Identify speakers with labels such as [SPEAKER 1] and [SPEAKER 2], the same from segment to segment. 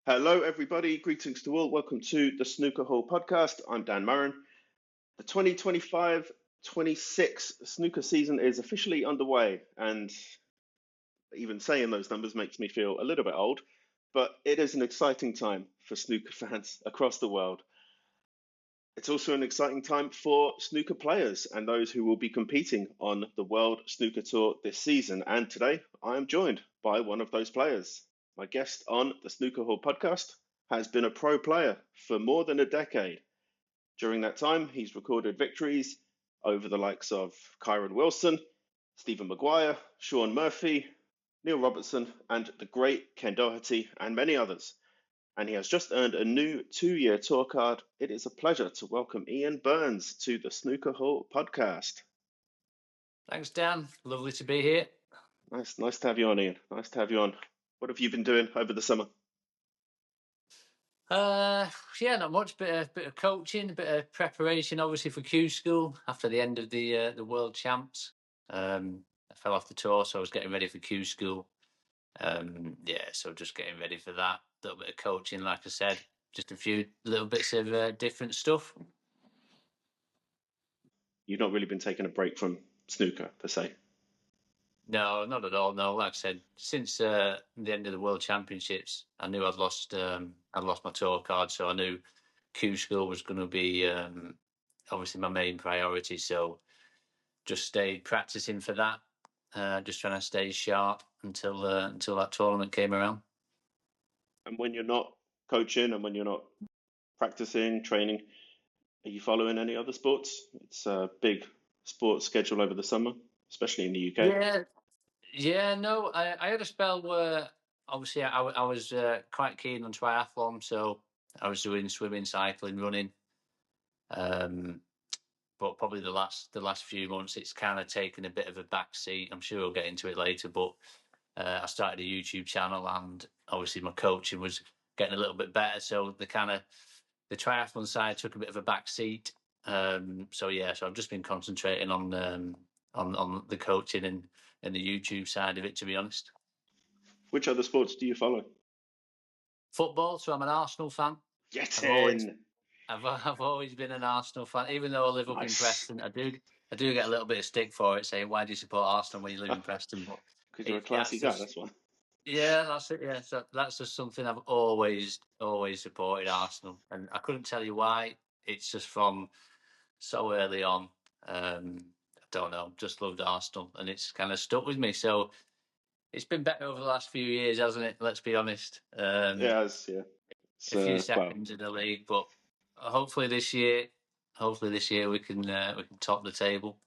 [SPEAKER 1] Hello, everybody. Greetings to all. Welcome to the Snooker Hall podcast. I'm Dan Murren. The 2025-26 snooker season is officially underway, and even saying those numbers makes me feel a little bit old, but it is an exciting time for snooker fans across the world. It's also an exciting time for snooker players and those who will be competing on the World Snooker Tour this season. And today I am joined by one of those players. My guest on the Snooker Hall podcast has been a pro player for more than a decade. During that time, he's recorded victories over the likes of Kyron Wilson, Stephen Maguire, Sean Murphy, Neil Robertson, and the great Ken Doherty, and many others. And he has just earned a new 2-year tour card. It is a pleasure to welcome Ian Burns to the Snooker Hall podcast.
[SPEAKER 2] Thanks, Dan. Lovely to be here.
[SPEAKER 1] Nice to have you on, Ian. Nice to have you on. What have you been doing over the summer?
[SPEAKER 2] Yeah, not much. Bit of coaching, a bit of preparation, obviously for Q School after the end of the World Champs. I fell off the tour, so I was getting ready for Q School. So just getting ready for that. A little bit of coaching, like I said, just a few little bits of different stuff.
[SPEAKER 1] You've not really been taking a break from snooker per se.
[SPEAKER 2] No, not at all. No, like I said, since the end of the World Championships, I knew I'd lost my tour card, so I knew Q School was going to be obviously my main priority. So just stayed practicing for that, just trying to stay sharp until that tournament came around.
[SPEAKER 1] And when you're not coaching and when you're not practicing, training, are you following any other sports? It's a big sports schedule over the summer, especially in the UK.
[SPEAKER 2] No, I had a spell where obviously I was quite keen on triathlon, so I was doing swimming, cycling, running. But probably the last few months, it's kind of taken a bit of a back seat. I'm sure we'll get into it later, but I started a YouTube channel, and obviously my coaching was getting a little bit better, so the triathlon side took a bit of a back seat. So I've just been concentrating on the coaching and the YouTube side of it, to be honest.
[SPEAKER 1] Which other sports do you follow?
[SPEAKER 2] Football, so I'm an Arsenal fan.
[SPEAKER 1] Get
[SPEAKER 2] I've always
[SPEAKER 1] in.
[SPEAKER 2] I've always been an Arsenal fan, even though I live up in
[SPEAKER 1] Nice.
[SPEAKER 2] Preston. I do get a little bit of stick for it, saying why do you support Arsenal when you live in Preston? But
[SPEAKER 1] Because you're a classy
[SPEAKER 2] that's
[SPEAKER 1] guy,
[SPEAKER 2] just
[SPEAKER 1] that's why.
[SPEAKER 2] that's it. Yeah, so that's just something I've always supported Arsenal, and I couldn't tell you why. It's just from so early on. I don't know, just loved Arsenal, and it's kind of stuck with me. So it's been better over the last few years, hasn't it? Let's be honest.
[SPEAKER 1] Yeah, yeah. It's,
[SPEAKER 2] A few
[SPEAKER 1] well,
[SPEAKER 2] seconds in the league, but hopefully this year we can top the table.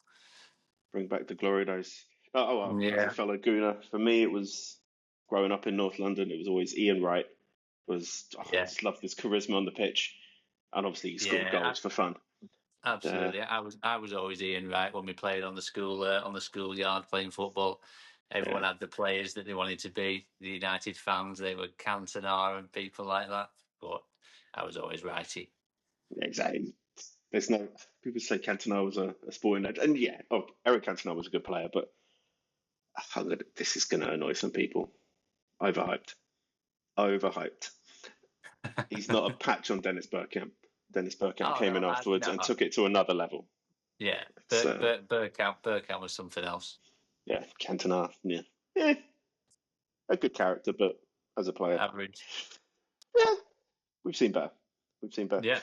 [SPEAKER 1] bring back the glory days. Well, as a
[SPEAKER 2] Yeah,
[SPEAKER 1] fellow Gooner, for me, it was growing up in North London, it was always Ian Wright. I
[SPEAKER 2] yeah,
[SPEAKER 1] just loved his charisma on the pitch. And obviously, he scored
[SPEAKER 2] yeah.
[SPEAKER 1] goals for fun.
[SPEAKER 2] Absolutely. I was always Ian Wright when we played on the school yard playing football. Everyone
[SPEAKER 1] Yeah,
[SPEAKER 2] had the players that they wanted to be. The United fans, they were Cantona and people like that. But I was always righty.
[SPEAKER 1] exactly. There's no people say Cantona was a sporting legend, and yeah, Eric Cantona was a good player, but this is going to annoy some people. Overhyped, overhyped. He's not a patch on Dennis Bergkamp. Dennis Bergkamp
[SPEAKER 2] Oh
[SPEAKER 1] came
[SPEAKER 2] no,
[SPEAKER 1] in afterwards and
[SPEAKER 2] no.
[SPEAKER 1] took it to another level.
[SPEAKER 2] Yeah,
[SPEAKER 1] It's
[SPEAKER 2] Bergkamp was something else.
[SPEAKER 1] yeah, Cantona, yeah, a good character, but as a player,
[SPEAKER 2] Average.
[SPEAKER 1] yeah, we've seen better. We've seen better.
[SPEAKER 2] Yeah.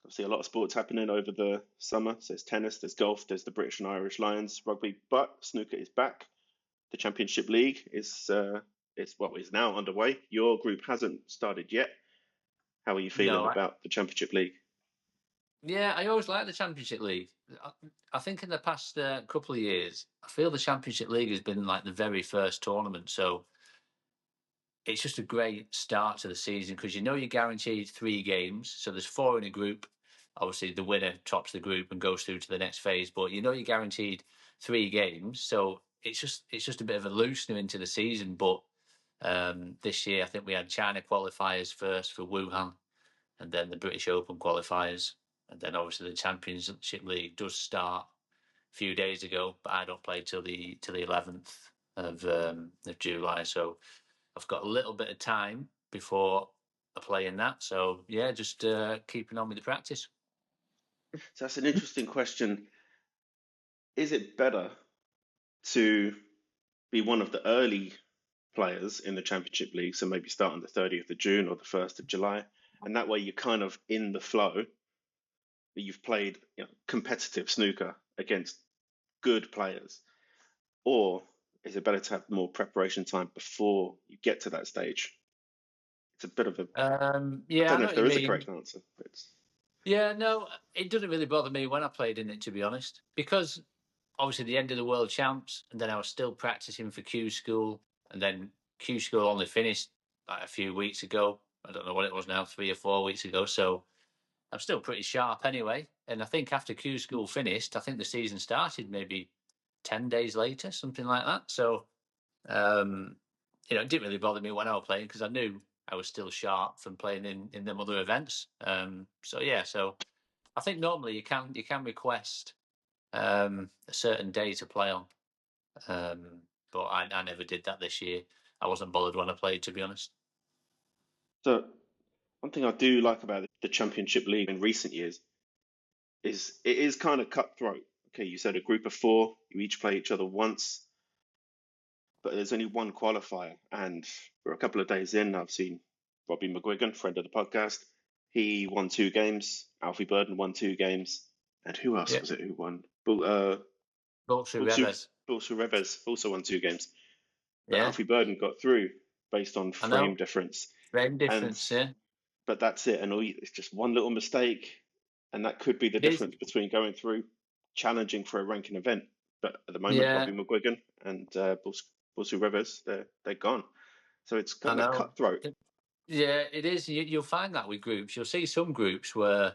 [SPEAKER 1] Obviously, a lot of sports happening over the summer. So there's tennis, there's golf, there's the British and Irish Lions, rugby, but snooker is back. The Championship League is now underway. Your group hasn't started yet. How are you feeling
[SPEAKER 2] No,
[SPEAKER 1] about the Championship League?
[SPEAKER 2] yeah, I always liked the Championship League. I think in the past couple of years, I feel the Championship League has been like the very first tournament. So it's just a great start to the season because you're guaranteed 3 games. So there's 4 in a group. Obviously, the winner tops the group and goes through to the next phase. But you're guaranteed 3 games. So it's just a bit of a loosener into the season. But this year, I think we had China qualifiers first for Wuhan, and then the British Open qualifiers. And then obviously the Championship League does start a few days ago, but I don't play till the 11th of July. So I've got a little bit of time before playing that. So yeah, just keeping on with the practice.
[SPEAKER 1] So that's an interesting question. Is it better to be one of the early players in the Championship League, so maybe start on the 30th of June or the 1st of July, and that way you're kind of in the flow? You've played competitive snooker against good players, or is it better to have more preparation time before you get to that stage? It's a bit of a, I
[SPEAKER 2] Yeah,
[SPEAKER 1] don't
[SPEAKER 2] I
[SPEAKER 1] know
[SPEAKER 2] know
[SPEAKER 1] if
[SPEAKER 2] what you
[SPEAKER 1] there is a
[SPEAKER 2] mean.
[SPEAKER 1] correct answer. It's,
[SPEAKER 2] Yeah, no, it doesn't really bother me when I played in it, to be honest, because obviously the end of the world champs, and then I was still practicing for Q School, and then Q School only finished like a few weeks ago. I don't know what it was now, 3 or 4 weeks ago. So I'm still pretty sharp anyway. And I think after Q School finished, I think the season started maybe 10 days later, something like that. So um, it didn't really bother me when I was playing because I knew I was still sharp from playing in them other events. So yeah, so I think normally you can request a certain day to play on, but I never did that this year. I wasn't bothered when I played, to be honest.
[SPEAKER 1] so one thing I do like about the Championship League in recent years is it is kind of cutthroat. Okay, you said a group of four, you each play each other once, but there's only one qualifier. And for a couple of days in, I've seen Robbie McGuigan, friend of the podcast. He won 2 games. Alfie Burden won 2 games. And who else
[SPEAKER 2] Yeah,
[SPEAKER 1] was it who won?
[SPEAKER 2] Bulsu
[SPEAKER 1] Bulsu,
[SPEAKER 2] Reves.
[SPEAKER 1] Bulsu Reves also won 2 games. But
[SPEAKER 2] Yeah,
[SPEAKER 1] Alfie Burden got through based on
[SPEAKER 2] I
[SPEAKER 1] frame
[SPEAKER 2] know.
[SPEAKER 1] difference.
[SPEAKER 2] Frame
[SPEAKER 1] And
[SPEAKER 2] difference. Yeah,
[SPEAKER 1] but that's it. And it's just one little mistake. And that could be the
[SPEAKER 2] it is.
[SPEAKER 1] difference between going through challenging for a ranking event. But at the moment,
[SPEAKER 2] Yeah,
[SPEAKER 1] Robbie McGuigan and Bulsu Reves, they're gone. So it's
[SPEAKER 2] I
[SPEAKER 1] kind of
[SPEAKER 2] know.
[SPEAKER 1] cutthroat.
[SPEAKER 2] Yeah, it is. You'll find that with groups. You'll see some groups where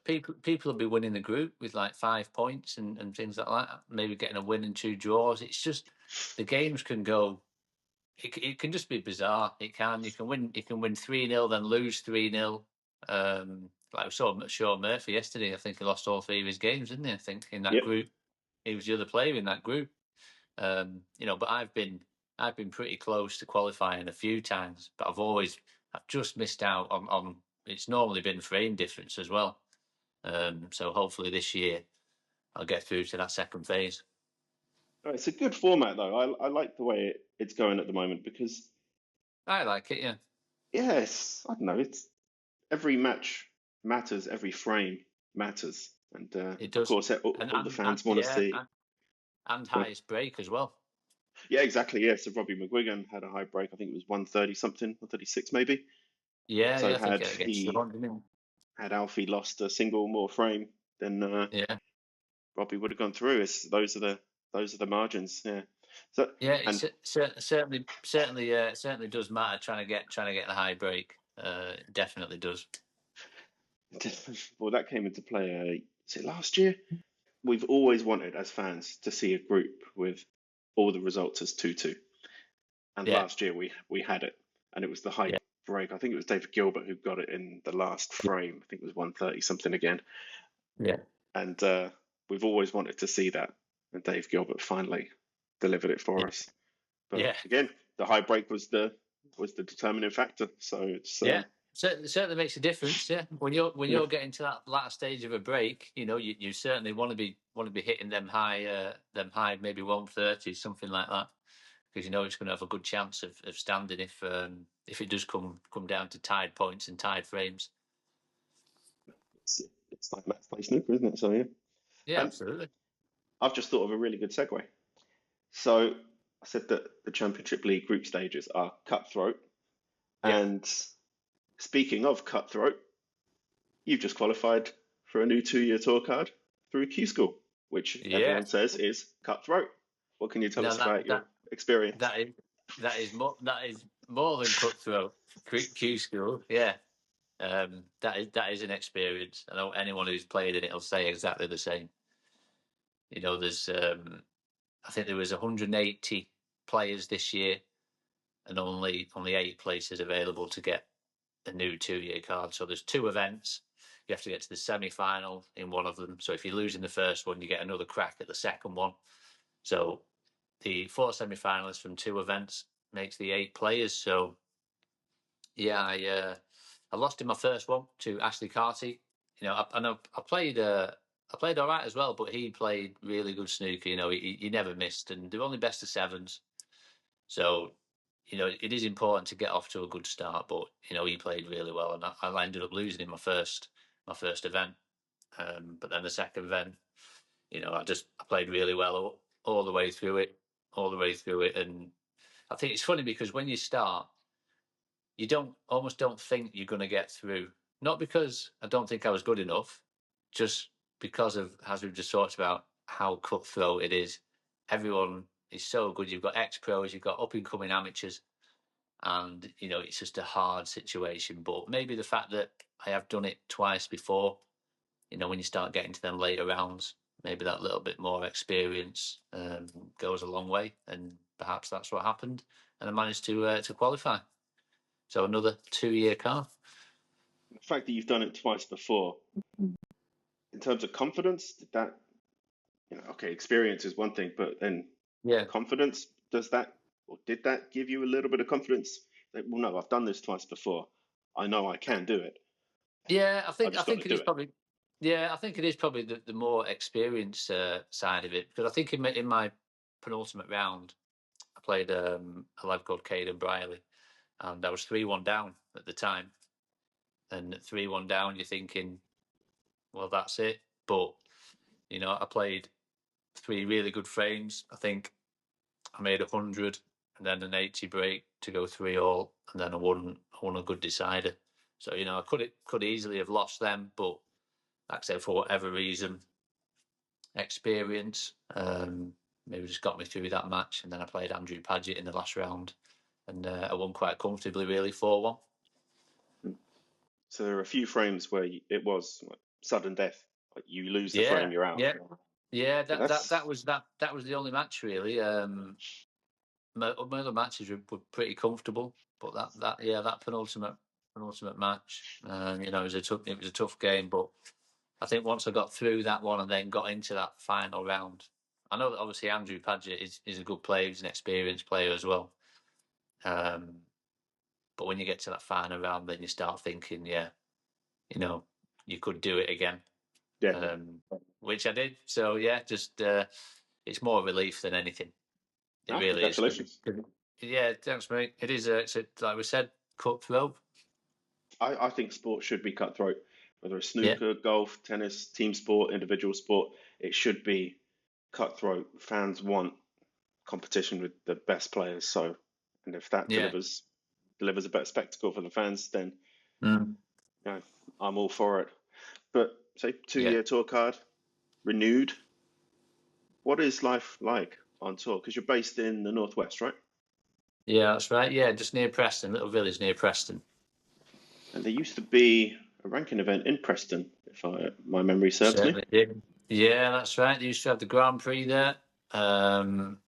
[SPEAKER 2] people will be winning the group with like 5 points and things like that. Maybe getting a win and two draws. It's just the games can go. It can just be bizarre. It can. You can win. You can win 3-0, then lose 3-0. Like we saw Sean Murphy yesterday. I think he lost all three of his games, didn't he? I think in that
[SPEAKER 1] Yep.
[SPEAKER 2] group, he was the other player in that group. But I've been pretty close to qualifying a few times, but I've just missed out on. It's normally been frame difference as well. So hopefully this year I'll get through to that second phase.
[SPEAKER 1] It's a good format though. I like the way it's going at the moment because
[SPEAKER 2] I like it. Yeah,
[SPEAKER 1] yes, I don't know. It's every match matters, every frame matters, and
[SPEAKER 2] it
[SPEAKER 1] of
[SPEAKER 2] does.
[SPEAKER 1] course all the
[SPEAKER 2] And
[SPEAKER 1] fans want to
[SPEAKER 2] yeah,
[SPEAKER 1] see.
[SPEAKER 2] and
[SPEAKER 1] Go on.
[SPEAKER 2] highest break as well.
[SPEAKER 1] Yeah, exactly. Yeah, so Robbie McGuigan had a high break. I think it was 130 something, 136 maybe.
[SPEAKER 2] Yeah,
[SPEAKER 1] So
[SPEAKER 2] yeah. I think
[SPEAKER 1] had
[SPEAKER 2] it gets
[SPEAKER 1] he
[SPEAKER 2] Sean, didn't
[SPEAKER 1] had Alfie lost a single more frame, then
[SPEAKER 2] it? Yeah,
[SPEAKER 1] Robbie would have gone through. Those are the margins. Yeah. So
[SPEAKER 2] yeah.
[SPEAKER 1] and
[SPEAKER 2] Certainly does matter trying to get the high break. It definitely does.
[SPEAKER 1] well, that came into play. Is it last year? We've always wanted as fans to see a group with all the results as 2-2, and
[SPEAKER 2] Yeah,
[SPEAKER 1] last year we had it, and it was the high
[SPEAKER 2] yeah,
[SPEAKER 1] break. I think it was David Gilbert who got it in the last frame. I think it was 130 something again,
[SPEAKER 2] yeah,
[SPEAKER 1] and we've always wanted to see that, and Dave Gilbert finally delivered it for
[SPEAKER 2] yeah,
[SPEAKER 1] us. But
[SPEAKER 2] yeah.
[SPEAKER 1] again, the high break was the determining factor. So it's
[SPEAKER 2] Yeah, certainly makes a difference. Yeah, when
[SPEAKER 1] yeah,
[SPEAKER 2] you're getting to that latter stage of a break, you certainly want to be hitting them high maybe 130 something like that because it's going to have a good chance of standing if it does come down to tied points and tied frames.
[SPEAKER 1] it's like match play snooker, isn't it? So yeah,
[SPEAKER 2] Yeah,
[SPEAKER 1] and
[SPEAKER 2] absolutely.
[SPEAKER 1] I've just thought of a really good segue. So I said that the Championship League group stages are cutthroat.
[SPEAKER 2] Yeah,
[SPEAKER 1] And speaking of cutthroat, you've just qualified for a new 2-year tour card through Q School, which
[SPEAKER 2] yeah.
[SPEAKER 1] everyone says is cutthroat. What can you tell
[SPEAKER 2] Now
[SPEAKER 1] us about your
[SPEAKER 2] that
[SPEAKER 1] experience?
[SPEAKER 2] that is that is more than cutthroat. Q school, yeah. That is an experience. I know anyone who's played in it will say exactly the same. There's I think there was 180 players this year, and only 8 places available to get a new 2-year card. So there's 2 events. You have to get to the semi-final in one of them. So if you lose in the first one, you get another crack at the second one. So the 4 semi-finalists from 2 events makes the 8 players. So Yeah, I lost in my first one to Ashley Carty. I know I played. I played all right as well, but he played really good snooker. He never missed, and they're only best of sevens. So, it is important to get off to a good start. But he played really well, and I ended up losing in my first event. But then the second event, I played really well all the way through it, and I think it's funny because when you start, you almost don't think you're going to get through. Not because I don't think I was good enough, just because of, as we've just talked about, how cutthroat it is. Everyone is so good. You've got ex-pros, you've got up-and-coming amateurs, and it's just a hard situation. But maybe the fact that I have done it twice before, when you start getting to them later rounds, maybe that little bit more experience goes a long way, and perhaps that's what happened, and I managed to qualify. So another 2-year car.
[SPEAKER 1] The fact that you've done it twice before, in terms of confidence, did that, okay, experience is one thing, but then
[SPEAKER 2] Yeah.
[SPEAKER 1] confidence, does that, or did that give you a little bit of confidence? Like, well, no, I've done this twice before. I know I can do it.
[SPEAKER 2] Yeah,
[SPEAKER 1] I just got to
[SPEAKER 2] it
[SPEAKER 1] do
[SPEAKER 2] is
[SPEAKER 1] it.
[SPEAKER 2] probably. Yeah, I think it is probably the more experienced side of it, because I think in my penultimate round, I played a lad called Caden Briley, and I was 3-1 down at the time. And at 3-1 down, you're thinking, well, that's it. But I played 3 really good frames. I think I made 100 and then an 80 break to go 3-all, and then I won a good decider. So I could easily have lost them, but like I said, for whatever reason, experience maybe just got me through that match. And then I played Andrew Paget in the last round, and I won quite comfortably, really, 4-1.
[SPEAKER 1] So there are a few frames where it was like sudden death. Like you lose the
[SPEAKER 2] Yeah,
[SPEAKER 1] frame, you're out.
[SPEAKER 2] yeah, yeah.
[SPEAKER 1] Yeah,
[SPEAKER 2] That was the only match really. My other matches were pretty comfortable, but that penultimate match, it was a tough game. But I think once I got through that one and then got into that final round, I know that obviously Andrew Paget is a good player, he's an experienced player as well. But when you get to that final round, then you start thinking, yeah, you could do it again,
[SPEAKER 1] yeah.
[SPEAKER 2] which I did. So yeah, just it's more relief than anything. It
[SPEAKER 1] Ah,
[SPEAKER 2] really is.
[SPEAKER 1] congratulations.
[SPEAKER 2] Yeah, thanks, mate. It is. Like we said, cutthroat.
[SPEAKER 1] I think sport should be cutthroat, whether it's
[SPEAKER 2] Yeah,
[SPEAKER 1] snooker, golf, tennis, team sport, individual sport. It should be cutthroat. Fans want competition with the best players. So, and if that
[SPEAKER 2] yeah.
[SPEAKER 1] delivers a better spectacle for the fans, then
[SPEAKER 2] Mm.
[SPEAKER 1] you know, I'm all for it. But say
[SPEAKER 2] Yeah,
[SPEAKER 1] 2-year tour card renewed. What is life like on tour? Because you're based in the northwest, right?
[SPEAKER 2] yeah. That's right. Yeah, just near Preston, little village near Preston.
[SPEAKER 1] And there used to be a ranking event in Preston, if my memory serves me.
[SPEAKER 2] Certainly did. Yeah, that's right. They used to have the Grand Prix there. I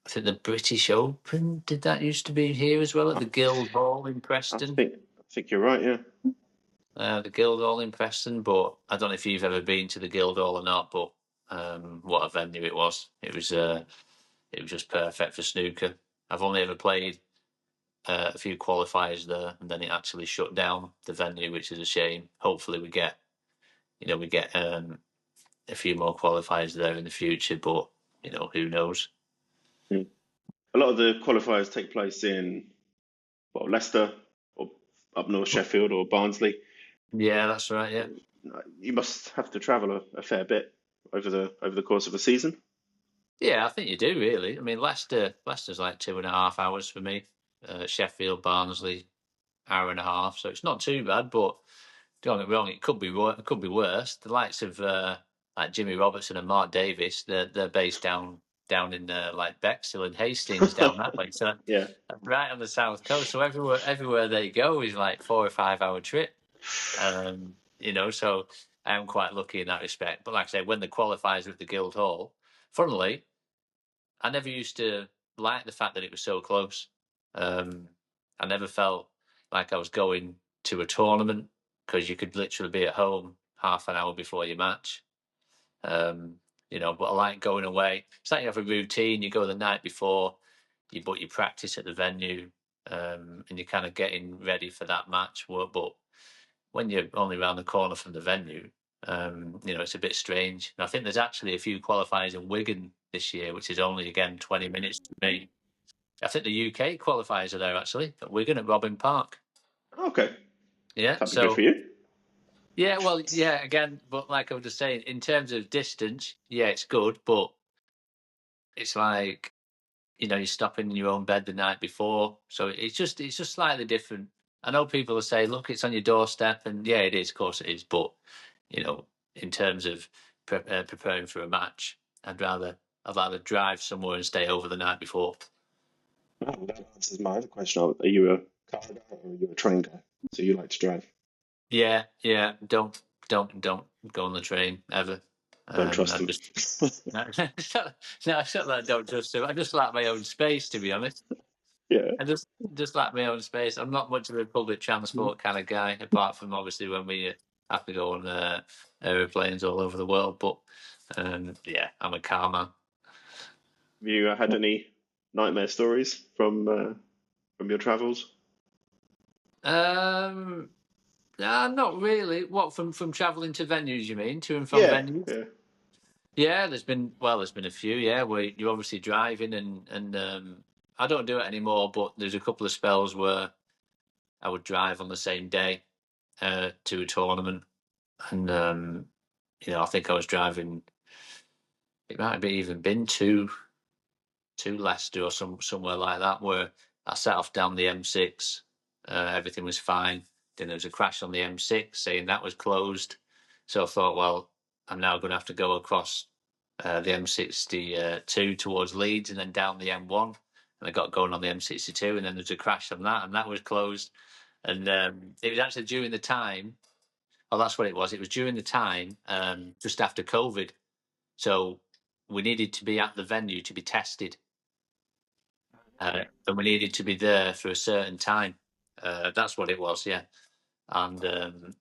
[SPEAKER 2] think the British Open, did that used to be here as well at
[SPEAKER 1] I,
[SPEAKER 2] the Guild Hall in
[SPEAKER 1] I
[SPEAKER 2] Preston?
[SPEAKER 1] think I think you're right. Yeah.
[SPEAKER 2] The Guild Hall in Preston, but I don't know if you've ever been to the Guild Hall or not. But what a venue it was! It was just perfect for snooker. I've only ever played a few qualifiers there, and then it actually shut down the venue, which is a shame. Hopefully, we get a few more qualifiers there in the future, but who knows?
[SPEAKER 1] Hmm. A lot of the qualifiers take place in Leicester or up north Sheffield or Barnsley.
[SPEAKER 2] Yeah, that's right. Yeah,
[SPEAKER 1] You must have to travel a fair bit over the course of a season.
[SPEAKER 2] yeah, I think you do really. I mean, Leicester's like 2.5 hours for me. Sheffield, Barnsley, hour and a half, so it's not too bad. But don't get me wrong, it could be worse. The likes of like Jimmy Robertson and Mark Davis, they're based down in like Bexhill and Hastings down that way, so
[SPEAKER 1] Yeah.
[SPEAKER 2] right on the south coast. So everywhere they go is like 4 or 5 hour trip. So I am quite lucky in that respect. But like I say, when the qualifiers with the Guild Hall, funnily, I never used to like the fact that it was so close. Um, I never felt like I was going to a tournament because you could literally be at home half an hour before your match. Um, but I like going away. It's like you have a routine. You go the night before, but you practice at the venue. and you're kind of getting ready for that match. But when you're only around the corner from the venue, it's a bit strange. And I think there's actually a few qualifiers in Wigan this year, which is only, again, 20 minutes to me. I think the UK qualifiers are there, actually, at Wigan at Robin Park.
[SPEAKER 1] Okay,
[SPEAKER 2] Yeah,
[SPEAKER 1] that'd be good for
[SPEAKER 2] so,
[SPEAKER 1] you.
[SPEAKER 2] yeah, well, yeah, again, but like I was just saying, in terms of distance, yeah, it's good, but it's like, you're stopping in your own bed the night before. So it's just slightly different. I know people will say, look, it's on your doorstep, and yeah, it is, of course it is. But in terms of preparing for a match, I'd rather drive somewhere and stay over the night before.
[SPEAKER 1] Oh, that answers my other question. Are you a car guy or are you a train guy? So you like to drive?
[SPEAKER 2] Yeah, yeah. Don't go on the train ever.
[SPEAKER 1] Don't trust
[SPEAKER 2] I
[SPEAKER 1] them.
[SPEAKER 2] just no, it's not that I don't trust them. I just like my own space, to be honest.
[SPEAKER 1] Yeah.
[SPEAKER 2] I just like my own space. I'm not much of a public transport kind of guy, apart from obviously when we have to go on aeroplanes all over the world. But yeah, I'm a car man.
[SPEAKER 1] Have you had any nightmare stories from your travels?
[SPEAKER 2] Not really. What, from travelling to venues? You mean to and from
[SPEAKER 1] Yeah,
[SPEAKER 2] venues?
[SPEAKER 1] yeah.
[SPEAKER 2] Yeah, there's been a few. Yeah, where you're obviously driving and I don't do it anymore. But there's a couple of spells where I would drive on the same day to a tournament. And I think I was driving. It might have even been to Leicester or somewhere like that, where I set off down the M6. Everything was fine. Then there was a crash on the M6, saying that was closed. So I thought, well, I'm now going to have to go across the M62 towards Leeds and then down the M1. And I got going on the M62, and then there was a crash on that, and that was closed. And it was actually during the time. Oh, that's what it was. It was during the time just after COVID. So we needed to be at the venue to be tested, and we needed to be there for a certain time. That's what it was, yeah. And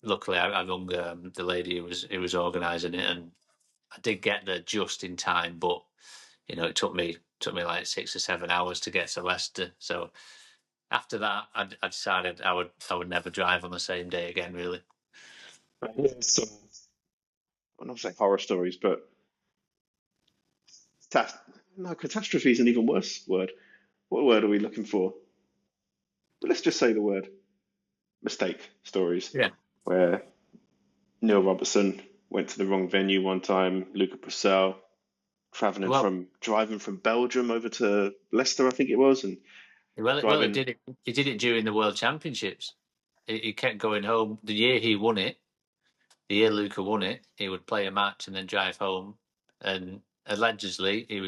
[SPEAKER 2] luckily, I rung the lady who was organising it, and I did get there just in time. But it took me like 6 or 7 hours to get to Leicester. So after that, I decided I would never drive on the same day again. Really.
[SPEAKER 1] I hear some, I'm not saying horror stories, but cat- no, catastrophe is an even worse word. What word are we looking for? But let's just say the word mistake stories,
[SPEAKER 2] Yeah.
[SPEAKER 1] where Neil Robertson went to the wrong venue one time. Luca Purcell
[SPEAKER 2] Well,
[SPEAKER 1] driving from Belgium over to Leicester, I think it was, and
[SPEAKER 2] he
[SPEAKER 1] driving.
[SPEAKER 2] did it. He did it during the World Championships. He kept going home. The year he won it, the year Luca won it, he would play a match and then drive home. And allegedly, he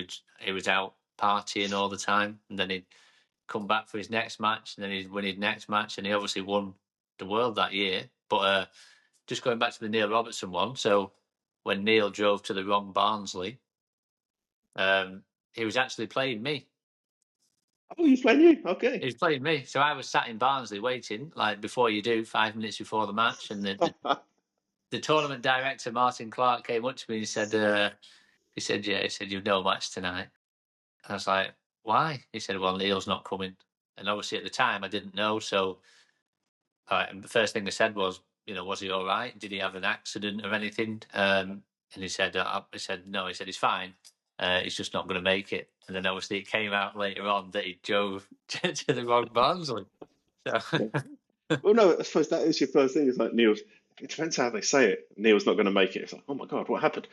[SPEAKER 2] was out partying all the time, and then he'd come back for his next match, and then he'd win his next match, and he obviously won the world that year. But just going back to the Neil Robertson one, so when Neil drove to the wrong Barnsley, he was actually playing me.
[SPEAKER 1] Oh, he's playing you?
[SPEAKER 2] He
[SPEAKER 1] Okay.
[SPEAKER 2] was playing me, so I was sat in Barnsley waiting, like before you do, 5 minutes before the match, and the tournament director Martin Clark came up to me and said, "Yeah, he said you've no match tonight." And I was like, "Why?" He said, "Well, Neil's not coming." And obviously at the time I didn't know, so and the first thing I said was, "Was he all right? Did he have an accident or anything?" And he said no. He said he's fine. He's just not going to make it. And then obviously it came out later on that he drove to the wrong Barnsley. So
[SPEAKER 1] Yeah. Well, no, I suppose that is your first thing. It's like Neil's. It depends how they say it. Neil's not going to make it. It's like, oh my God, what happened?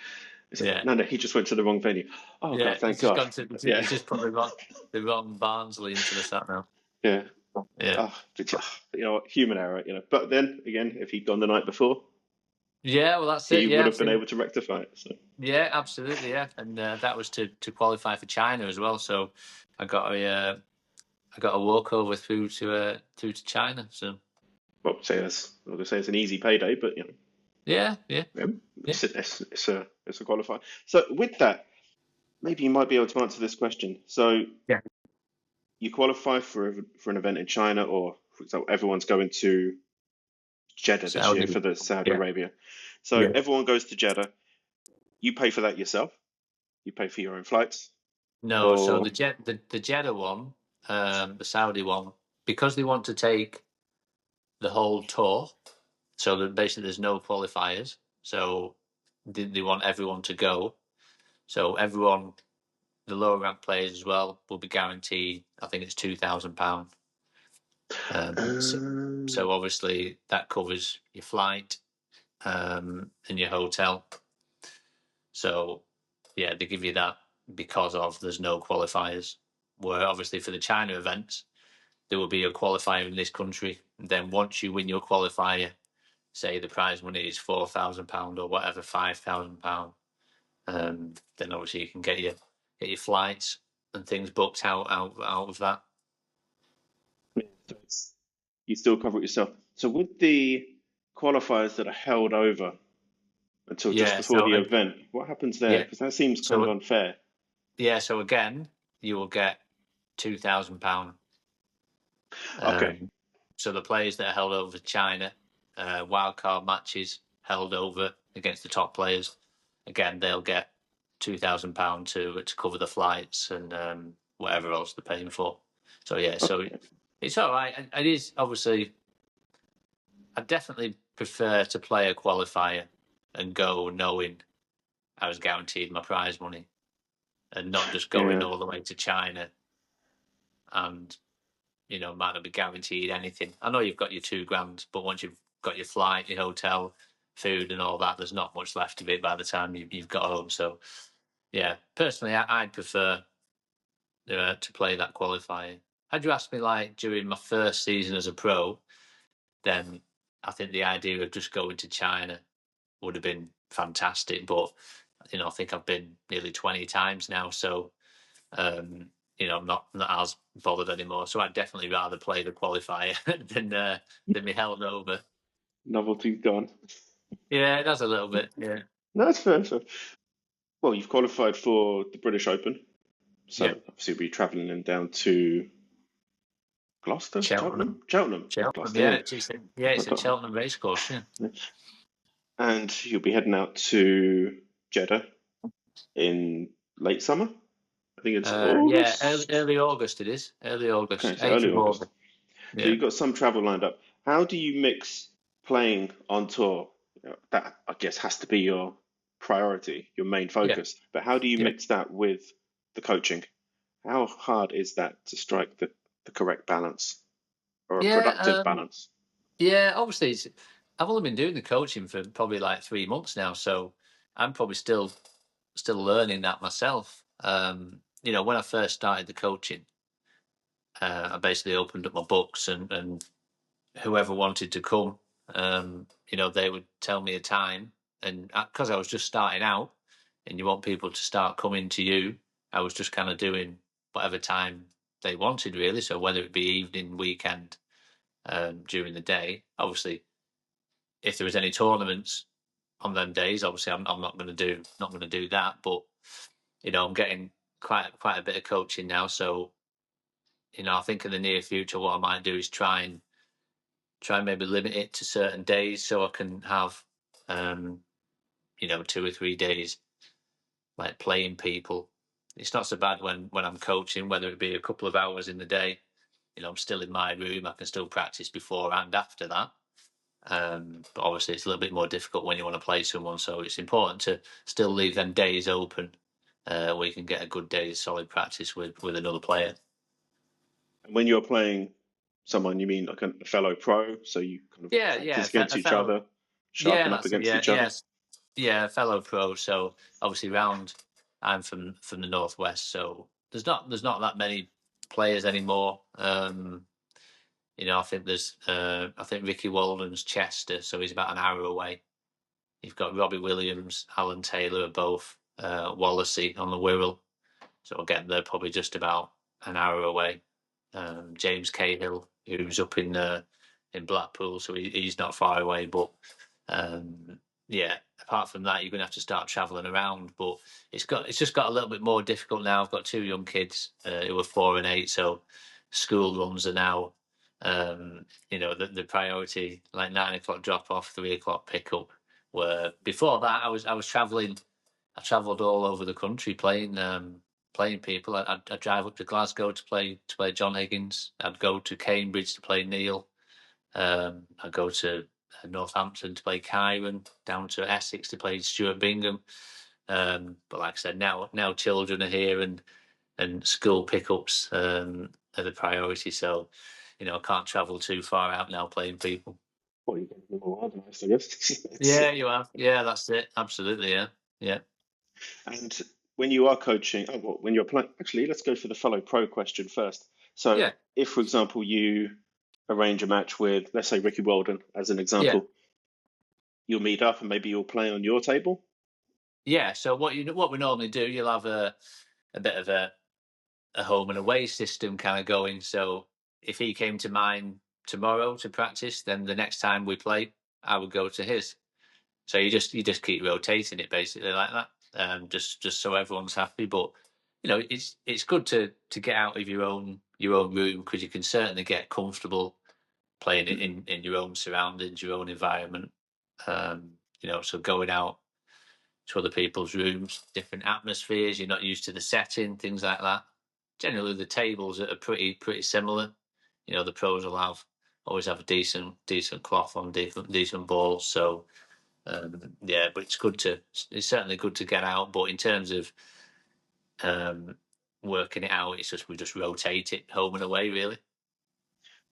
[SPEAKER 1] It's like,
[SPEAKER 2] yeah,
[SPEAKER 1] no, no, he just went to the wrong venue. Oh
[SPEAKER 2] yeah,
[SPEAKER 1] God, thank God. Yeah,
[SPEAKER 2] he's just put the wrong Barnsley into the sat now.
[SPEAKER 1] yeah.
[SPEAKER 2] Yeah.
[SPEAKER 1] Oh, but, what, human error. But then again, if he'd gone the night before,
[SPEAKER 2] Yeah, well, that's it.
[SPEAKER 1] he would
[SPEAKER 2] Yeah,
[SPEAKER 1] have been able to rectify it. So,
[SPEAKER 2] yeah, absolutely. Yeah, and that was to qualify for China as well. So I got a walkover through to China. So
[SPEAKER 1] well, say that's, I'm not gonna say it's an easy payday, but
[SPEAKER 2] yeah, yeah,
[SPEAKER 1] yeah,
[SPEAKER 2] yeah,
[SPEAKER 1] it's a qualifier. So with that, maybe you might be able to answer this question. So
[SPEAKER 2] yeah.
[SPEAKER 1] you qualify for an event in China, or for example, everyone's going to Jeddah this year
[SPEAKER 2] Saudi.
[SPEAKER 1] for the Saudi
[SPEAKER 2] Yeah,
[SPEAKER 1] Arabia. So
[SPEAKER 2] yeah.
[SPEAKER 1] everyone goes to Jeddah. You pay for that yourself. You pay for your own flights,
[SPEAKER 2] No, so
[SPEAKER 1] or
[SPEAKER 2] the Jeddah one, the Saudi one, because they want to take the whole tour. So that basically there's no qualifiers. So they want everyone to go. So everyone, the lower ranked players as well, will be guaranteed. I think it's £2,000. So obviously that covers your flight and your hotel. So yeah, they give you that because of there's no qualifiers. Where obviously for the China events, there will be a qualifier in this country. Then once you win your qualifier, say the prize money is £4,000 or whatever, £5,000, then obviously you can get your flights and things booked out of that.
[SPEAKER 1] So you still cover it yourself. So with the qualifiers that are held over until just
[SPEAKER 2] Yeah.
[SPEAKER 1] before
[SPEAKER 2] So
[SPEAKER 1] the event, what happens there?
[SPEAKER 2] yeah.
[SPEAKER 1] Because that seems kind of
[SPEAKER 2] So
[SPEAKER 1] unfair.
[SPEAKER 2] yeah. So again, you will get £2,000.
[SPEAKER 1] Okay.
[SPEAKER 2] So the players that are held over China, wildcard matches held over against the top players, again they'll get £2,000 to cover the flights and whatever else they're paying for. So yeah, so
[SPEAKER 1] Okay.
[SPEAKER 2] it's all right. It is obviously. I definitely prefer to play a qualifier and go knowing I was guaranteed my prize money, and not just going
[SPEAKER 1] Yeah.
[SPEAKER 2] all the way to China and might not be guaranteed anything. I know you've got your £2,000, but once you've got your flight, your hotel, food, and all that, there's not much left of it by the time you've got home. So, yeah, personally, I'd prefer to play that qualifier. Had you asked me like during my first season as a pro, then I think the idea of just going to China would have been fantastic. But I think I've been nearly 20 times now, so I'm not as bothered anymore. So I'd definitely rather play the qualifier than be held over.
[SPEAKER 1] Novelty's gone.
[SPEAKER 2] Yeah, it does a little bit. Yeah,
[SPEAKER 1] No, that's fair. So, well, you've qualified for the British Open. So
[SPEAKER 2] yeah.
[SPEAKER 1] obviously we'll be travelling then down to Gloucester,
[SPEAKER 2] Cheltenham,
[SPEAKER 1] Cheltenham, not
[SPEAKER 2] Cheltenham.
[SPEAKER 1] Gloucester.
[SPEAKER 2] Yeah,
[SPEAKER 1] Yeah.
[SPEAKER 2] it's at Cheltenham Racecourse. Yeah.
[SPEAKER 1] And you'll be heading out to Jeddah in late summer. I think it's
[SPEAKER 2] Yeah,
[SPEAKER 1] August.
[SPEAKER 2] early August it is. Early
[SPEAKER 1] Okay,
[SPEAKER 2] August,
[SPEAKER 1] so
[SPEAKER 2] 8th
[SPEAKER 1] early
[SPEAKER 2] of
[SPEAKER 1] August.
[SPEAKER 2] August.
[SPEAKER 1] So
[SPEAKER 2] Yeah,
[SPEAKER 1] you've got some travel lined up. How do you mix playing on tour? That I guess has to be your priority, your main
[SPEAKER 2] yeah,
[SPEAKER 1] focus. But how do you
[SPEAKER 2] yeah,
[SPEAKER 1] mix that with the coaching? How hard is that to strike the correct balance or a
[SPEAKER 2] yeah.
[SPEAKER 1] productive balance?
[SPEAKER 2] Yeah, obviously, I've only been doing the coaching for probably like 3 months now, so I'm probably still learning that myself. When I first started the coaching, I basically opened up my books and whoever wanted to come, they would tell me a time, and because I was just starting out, and you want people to start coming to you, I was just kind of doing whatever time they wanted, really. So whether it be evening, weekend, during the day, obviously if there was any tournaments on them days, obviously I'm not going to do that. But I'm getting quite a bit of coaching now, so I think in the near future what I might do is try and maybe limit it to certain days so I can have 2 or 3 days like playing people. It's not so bad when I'm coaching, whether it be a couple of hours in the day. I'm still in my room. I can still practice before and after that. But obviously, it's a little bit more difficult when you want to play someone. So it's important to still leave them days open where you can get a good day's solid practice with another player.
[SPEAKER 1] And when you're playing someone, you mean like a fellow pro, so you kind of
[SPEAKER 2] Yeah, yeah,
[SPEAKER 1] practice against
[SPEAKER 2] a
[SPEAKER 1] each
[SPEAKER 2] fellow.
[SPEAKER 1] other,
[SPEAKER 2] Yeah,
[SPEAKER 1] sharpen up
[SPEAKER 2] that's it.
[SPEAKER 1] against
[SPEAKER 2] Yeah,
[SPEAKER 1] each other.
[SPEAKER 2] yes, yeah, a fellow pro. So obviously, round. I'm from the northwest, so there's not that many players anymore. I think I think Ricky Walden's Chester, so he's about an hour away. You've got Robbie Williams, Alan Taylor are both Wallasey on the Wirral. So again, they're probably just about an hour away. James Cahill, who's up in Blackpool, so he's not far away. But um, yeah, apart from that, you're going to have to start travelling around. But it's just got a little bit more difficult now. I've got two young kids who are 4 and 8, so school runs are now. The priority, like 9 o'clock drop off, 3 o'clock pick up. Where before that, I was travelling. I travelled all over the country playing. playing people. I'd drive up to Glasgow to play John Higgins. I'd go to Cambridge to play Neil. I'd go to Northampton to play Kyron, down to Essex to play Stuart Bingham. But like I said, now children are here and school pickups are the priority. So, I can't travel too far out now playing people.
[SPEAKER 1] Well, you're getting more organised, I guess.
[SPEAKER 2] Yeah, you have. Yeah, that's it. Absolutely. Yeah. Yeah.
[SPEAKER 1] And when you are coaching, oh, well, when you're playing, actually, let's go for the fellow pro question first. So,
[SPEAKER 2] Yeah.
[SPEAKER 1] if, for example, you arrange a match with, let's say, Ricky Walden, as an
[SPEAKER 2] Yeah.
[SPEAKER 1] example, you'll meet up and maybe you'll play on your table.
[SPEAKER 2] Yeah. So what we normally do, you'll have a bit of a home and away system kind of going. So if he came to mine tomorrow to practice, then the next time we play, I would go to his. So you just keep rotating it basically like that, just so everyone's happy. But it's good to get out of your own room, because you can certainly get comfortable playing it in your own surroundings, your own environment. So going out to other people's rooms, different atmospheres, you're not used to the setting, things like that. Generally, the tables are pretty similar. The pros will always have a decent cloth on, decent balls. So yeah, but it's certainly good to get out. But in terms of working it out, we just rotate it home and away, really.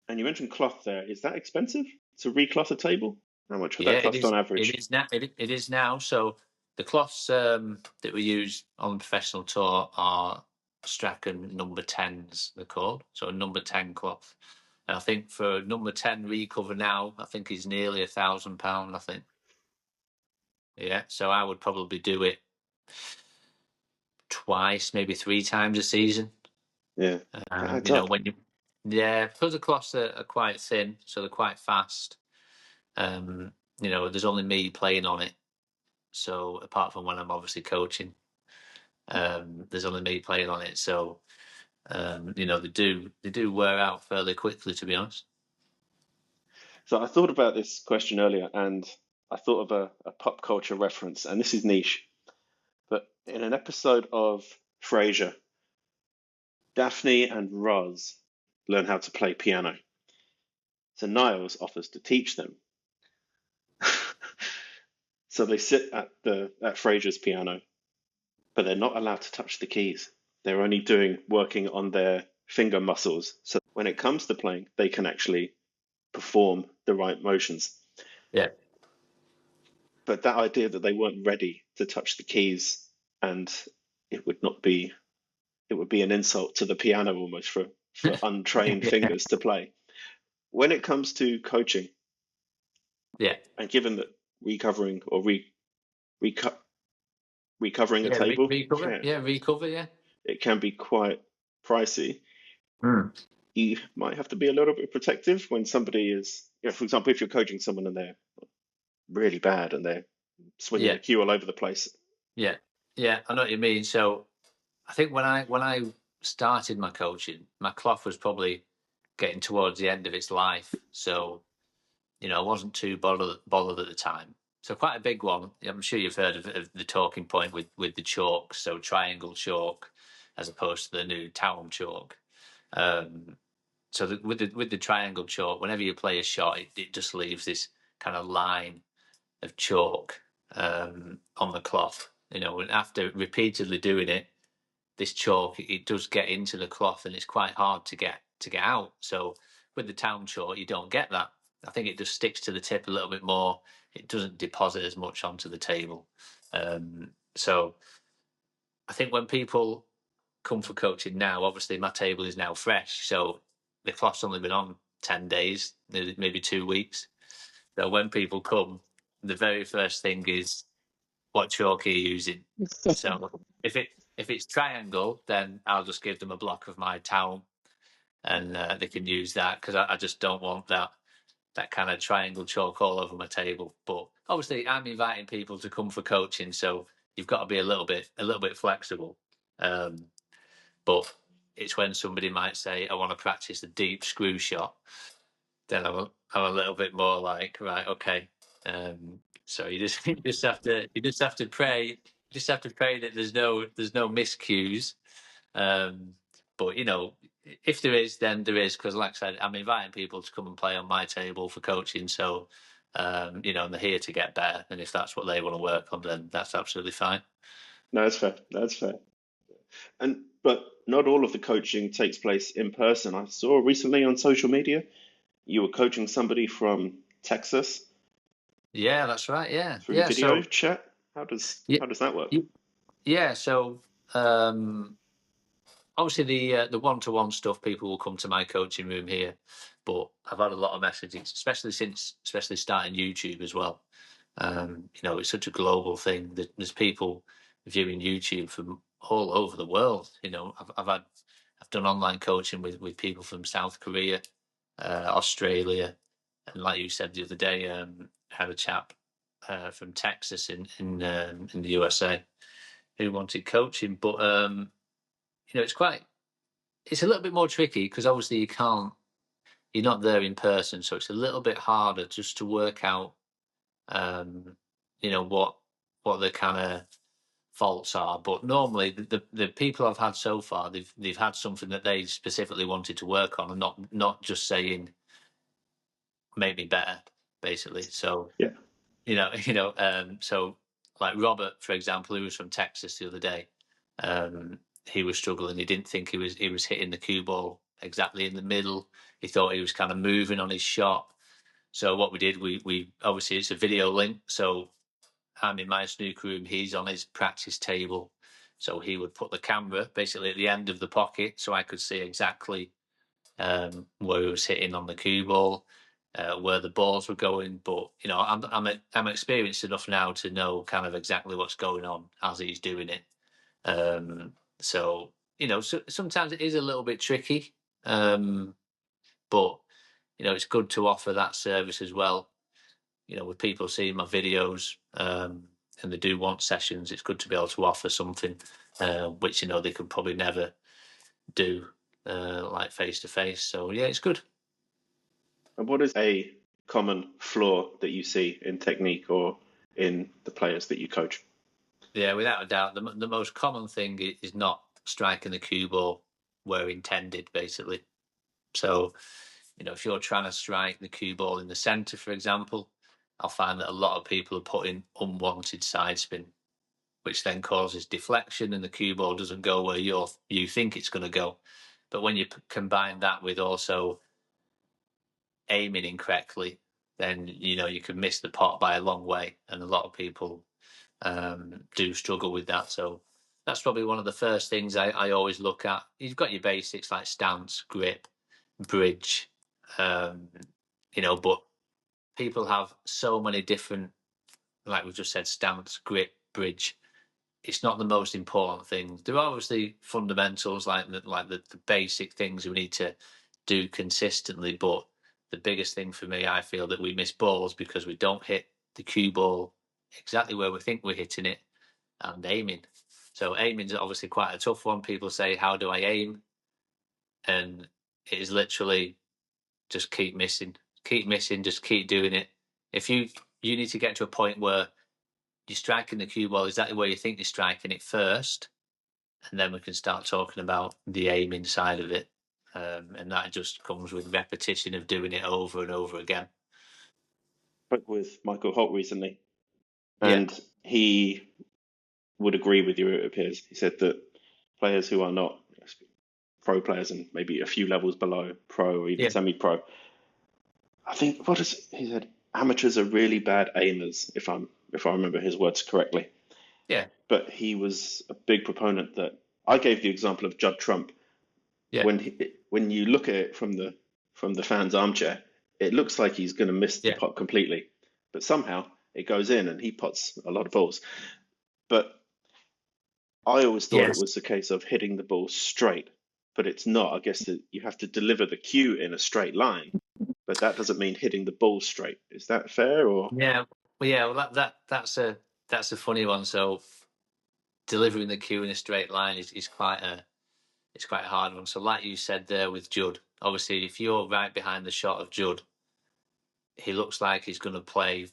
[SPEAKER 1] And you mentioned cloth there. Is that expensive to recloth a table? How much would
[SPEAKER 2] Yeah,
[SPEAKER 1] that
[SPEAKER 2] it
[SPEAKER 1] cost
[SPEAKER 2] is.
[SPEAKER 1] on
[SPEAKER 2] It
[SPEAKER 1] average?
[SPEAKER 2] is now. It is now. So the cloths that we use on professional tour are Strachan number 10s. They're called. So a number 10 cloth. And I think for number 10 recover now, I think is nearly £1,000. I think. Yeah. So I would probably do it twice, maybe 3 times a season.
[SPEAKER 1] Yeah, that adds up.
[SPEAKER 2] Yeah, because the cloths are quite thin, so they're quite fast. There's only me playing on it. So apart from when I'm obviously coaching, there's only me playing on it. So they do wear out fairly quickly, to be honest.
[SPEAKER 1] So I thought about this question earlier, and I thought of a pop culture reference, and this is niche. But in an episode of Frasier, Daphne and Roz learn how to play piano. So Niles offers to teach them. So they sit at Frasier's piano, but they're not allowed to touch the keys. They're only working on their finger muscles. So when it comes to playing, they can actually perform the right motions.
[SPEAKER 2] Yeah,
[SPEAKER 1] But that idea that they weren't ready to touch the keys, and it would not be it would be an insult to the piano almost for untrained
[SPEAKER 2] yeah,
[SPEAKER 1] fingers to play. When it comes to coaching,
[SPEAKER 2] yeah,
[SPEAKER 1] and given that recovering or reco- recovering a
[SPEAKER 2] yeah.
[SPEAKER 1] table
[SPEAKER 2] Recover, yeah, recover, yeah.
[SPEAKER 1] it can be quite pricey.
[SPEAKER 2] Mm.
[SPEAKER 1] You might have to be a little bit protective when somebody is, for example, if you're coaching someone and they're really bad and they're swinging
[SPEAKER 2] Yeah,
[SPEAKER 1] the cue all over the place.
[SPEAKER 2] yeah, yeah. I know what you mean. So I think when I started my coaching, my cloth was probably getting towards the end of its life. So I wasn't too bothered at the time. So quite a big one. I'm sure you've heard of the talking point with the chalk. So triangle chalk, as opposed to the new town chalk. Um, so with the triangle chalk, whenever you play a shot, it just leaves this kind of line of chalk on the cloth. And after repeatedly doing it, this chalk it does get into the cloth, and it's quite hard to get out. So with the town chalk, you don't get that. I think it just sticks to the tip a little bit more. It doesn't deposit as much onto the table. So I think when people come for coaching now, obviously my table is now fresh, so the cloth's only been on 10 days, maybe 2 weeks. So when people come, the very first thing is, what chalk are you using? So if it's triangle, then I'll just give them a block of my towel, and they can use that, because I just don't want that kind of triangle chalk all over my table. But obviously, I'm inviting people to come for coaching, so you've got to be a little bit flexible. Um, but it's when somebody might say, "I want to practice a deep screw shot," then I'm a little bit more like, right, okay. So you just have to pray. You just have to pray that there's no miscues, But if there is, then there is, because like I said, I'm inviting people to come and play on my table for coaching. So and they're here to get better. And if that's what they want to work on, then that's absolutely fine.
[SPEAKER 1] No, that's fair. That's fair. But not all of the coaching takes place in person. I saw recently on social media you were coaching somebody from Texas
[SPEAKER 2] Yeah, that's right. Yeah,
[SPEAKER 1] through
[SPEAKER 2] yeah.
[SPEAKER 1] video
[SPEAKER 2] So
[SPEAKER 1] chat. How does
[SPEAKER 2] yeah,
[SPEAKER 1] how does that work?
[SPEAKER 2] yeah. So obviously the one-to-one stuff, people will come to my coaching room here, but I've had a lot of messages, especially starting YouTube as well. It's such a global thing. There's people viewing YouTube from all over the world. I've done online coaching with people from South Korea, Australia, and like you said the other day, had a chap from Texas in the USA who wanted coaching, but it's a little bit more tricky because obviously you're not there in person, so it's a little bit harder just to work out, um, what the kind of faults are. But normally, the people I've had so far, they've had something that they specifically wanted to work on, and not just saying make me better, basically. So
[SPEAKER 1] Yeah.
[SPEAKER 2] so like Robert, for example, who was from Texas the other day, he was struggling. He didn't think he was hitting the cue ball exactly in the middle. He thought he was kind of moving on his shot. So what we did, we obviously it's a video link. So I'm in my snooker room. He's on his practice table. So he would put the camera basically at the end of the pocket, so I could see exactly where he was hitting on the cue ball, where the balls were going. But I'm experienced enough now to know kind of exactly what's going on as he's doing it. So sometimes it is a little bit tricky, but it's good to offer that service as well. With people seeing my videos, and they do want sessions, it's good to be able to offer something which they could probably never do like face to face. So yeah, it's good.
[SPEAKER 1] And what is a common flaw that you see in technique or in the players that you coach?
[SPEAKER 2] Yeah, without a doubt, the most common thing is not striking the cue ball where intended, basically. So, if you're trying to strike the cue ball in the centre, for example, I'll find that a lot of people are putting unwanted side spin, which then causes deflection, and the cue ball doesn't go where you think it's going to go. But when you combine that with also aiming incorrectly, then you can miss the pot by a long way, and a lot of people do struggle with that. So that's probably one of the first things I always look at. You've got your basics like stance, grip, bridge, but people have so many different, like we just said, stance, grip, bridge. It's not the most important thing. There are obviously fundamentals like the basic things we need to do consistently, but the biggest thing for me, I feel that we miss balls because we don't hit the cue ball exactly where we think we're hitting it, and aiming. So aiming is obviously quite a tough one. People say, "How do I aim?" And it is literally just keep missing, just keep doing it. If you need to get to a point where you're striking the cue ball exactly where you think you're striking it first, and then we can start talking about the aiming side of it. And that just comes with repetition of doing it over and over again.
[SPEAKER 1] I spoke with Michael Holt recently,
[SPEAKER 2] Yeah,
[SPEAKER 1] and he would agree with you, it appears. He said that players who are not pro players and maybe a few levels below pro or even
[SPEAKER 2] yeah,
[SPEAKER 1] semi-pro, I think what is he said? Amateurs are really bad aimers, if I remember his words correctly.
[SPEAKER 2] yeah,
[SPEAKER 1] But he was a big proponent that I gave the example of Judd Trump.
[SPEAKER 2] yeah,
[SPEAKER 1] When you look at it from the fan's armchair, it looks like he's going to miss the
[SPEAKER 2] yeah,
[SPEAKER 1] pot completely, but somehow it goes in and he pots a lot of balls. But I always thought it
[SPEAKER 2] yes.
[SPEAKER 1] was a case of hitting the ball straight, but it's not. I guess that you have to deliver the cue in a straight line, but that doesn't mean hitting the ball straight. Is that fair or?
[SPEAKER 2] Yeah, well, that's a funny one. So delivering the cue in a straight line is quite a hard one. So like you said there with Judd, obviously if you're right behind the shot of Judd, he looks like he's going to play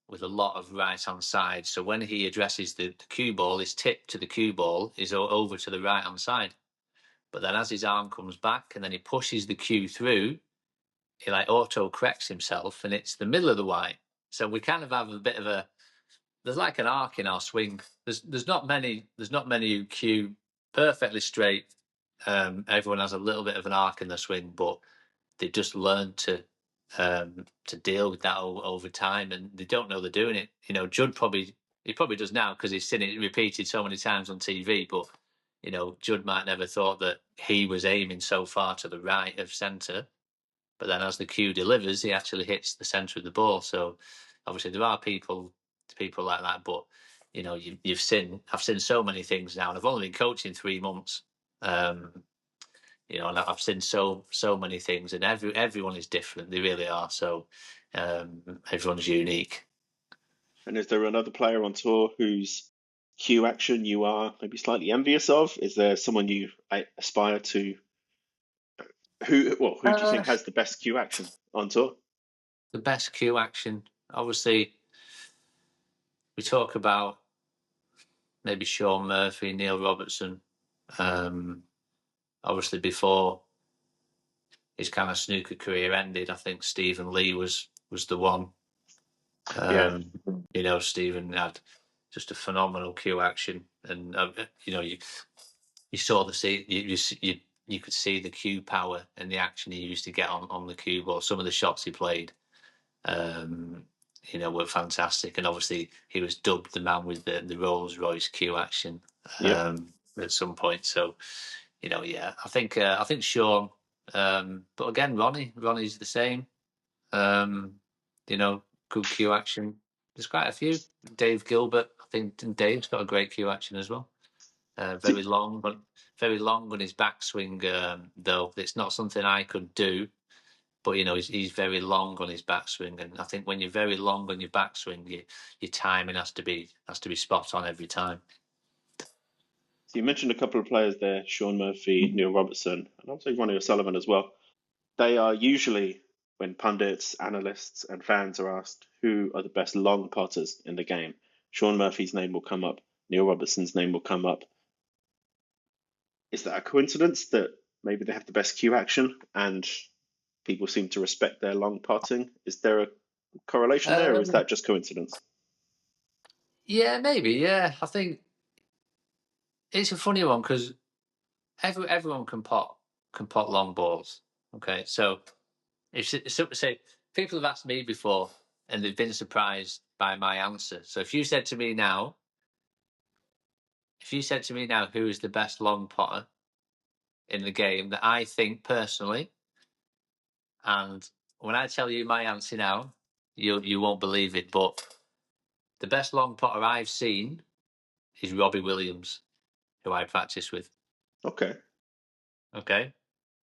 [SPEAKER 2] with a lot of right hand side. So when he addresses the cue ball, his tip to the cue ball is over to the right hand side. But then as his arm comes back and then he pushes the cue through, he like auto corrects himself and it's the middle of the white. So we kind of have a bit of a, there's like an arc in our swing. There's not many who cue perfectly straight. Everyone has a little bit of an arc in their swing, but they just learn to deal with that over time, and they don't know they're doing it. You know, Judd probably does now because he's seen it repeated so many times on TV. But you know, Judd might never thought that he was aiming so far to the right of centre, but then as the cue delivers, he actually hits the centre of the ball. So obviously there are people like that, but you know, I've seen so many things now, and I've only been coaching 3 months. You know, and I've seen so many things, and everyone is different. They really are. So everyone's unique.
[SPEAKER 1] And is there another player on tour whose cue action you are maybe slightly envious of? Is there someone you aspire to? Who do you think has the best cue action on tour?
[SPEAKER 2] The best cue action, obviously, we talk about maybe Sean Murphy, Neil Robertson. Obviously, before his kind of snooker career ended, I think Stephen Lee was the one.
[SPEAKER 1] Yeah,
[SPEAKER 2] You know, Stephen had just a phenomenal cue action, and you know, you saw you could see the cue power and the action he used to get on the cue ball. Some of the shots he played, you know, were fantastic, and obviously he was dubbed the man with the Rolls Royce cue action
[SPEAKER 1] yeah.
[SPEAKER 2] at some point. So, you know, yeah, I think Sean, but again, Ronnie's the same. You know, good cue action. There's quite a few. Dave Gilbert, I think Dave's got a great cue action as well. Very long, but very long on his backswing. Though it's not something I could do, but you know, he's very long on his backswing, and I think when you're very long on your backswing, your timing has to be spot on every time.
[SPEAKER 1] So you mentioned a couple of players there: Sean Murphy, Neil Robertson, and I'll say Ronnie O'Sullivan as well. They are usually, when pundits, analysts, and fans are asked who are the best long putters in the game, Sean Murphy's name will come up. Neil Robertson's name will come up. Is that a coincidence that maybe they have the best cue action and people seem to respect their long putting? Is there a correlation there, or is that just coincidence?
[SPEAKER 2] Yeah, maybe. Yeah, I think it's a funny one because everyone can pot long balls. Okay, so say people have asked me before and they've been surprised by my answer. So if you said to me now, who is the best long potter in the game that I think personally, and when I tell you my answer now, you won't believe it, but the best long potter I've seen is Robbie Williams, who I practice with.
[SPEAKER 1] Okay.
[SPEAKER 2] Okay,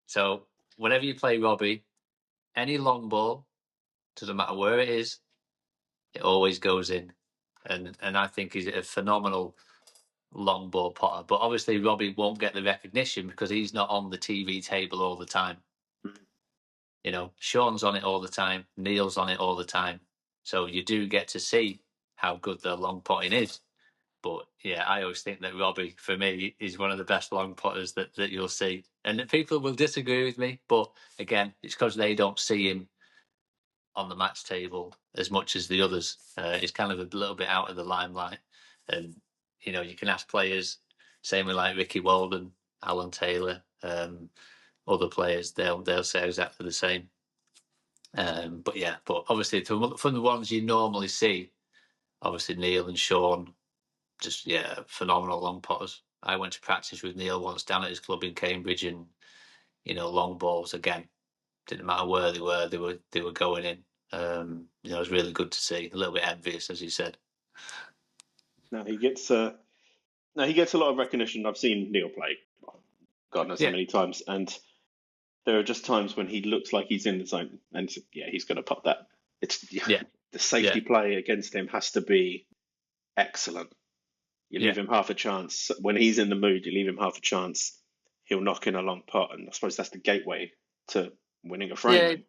[SPEAKER 2] so whenever you play Robbie, any long ball, doesn't matter where it is, it always goes in, and I think he's a phenomenal long ball potter. But obviously, Robbie won't get the recognition because he's not on the TV table all the time.
[SPEAKER 1] Mhm.
[SPEAKER 2] You know, Sean's on it all the time, Neil's on it all the time, so you do get to see how good their long potting is. But yeah, I always think that Robbie, for me, is one of the best long putters that you'll see. And people will disagree with me, but again, it's because they don't see him on the match table as much as the others. He's kind of a little bit out of the limelight. And, you know, you can ask players, same with like Ricky Walden, Alan Taylor, other players, they'll say exactly the same. But yeah, but obviously from the ones you normally see, obviously Neil and Sean, just phenomenal long potters. I went to practice with Neil once down at his club in Cambridge, and you know, long balls again. Didn't matter where they were going in. You know, it was really good to see. A little bit envious, as you said.
[SPEAKER 1] Now he gets he gets a lot of recognition. I've seen Neil play, God knows how
[SPEAKER 2] Yeah,
[SPEAKER 1] many times, and there are just times when he looks like he's in the zone, and yeah, he's going to put that. It's
[SPEAKER 2] yeah,
[SPEAKER 1] the
[SPEAKER 2] yeah,
[SPEAKER 1] safety play against him has to be excellent. You
[SPEAKER 2] yeah,
[SPEAKER 1] leave him half a chance when he's in the mood. You leave him half a chance, he'll knock in a long pot, and I suppose that's the gateway to winning a frame.
[SPEAKER 2] yeah,
[SPEAKER 1] And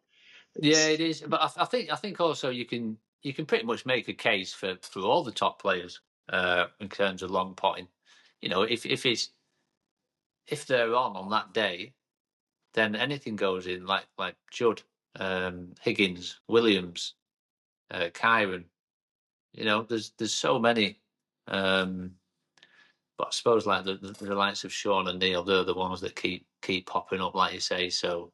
[SPEAKER 2] yeah.
[SPEAKER 1] it's
[SPEAKER 2] It is, but I think also you can pretty much make a case for all the top players in terms of long potting. You know, if it's if they're on that day, then anything goes in, like Judd, Higgins, Williams, Kyron. There's so many. But I suppose like the likes of Sean and Neil, they're the ones that keep popping up, like you say. So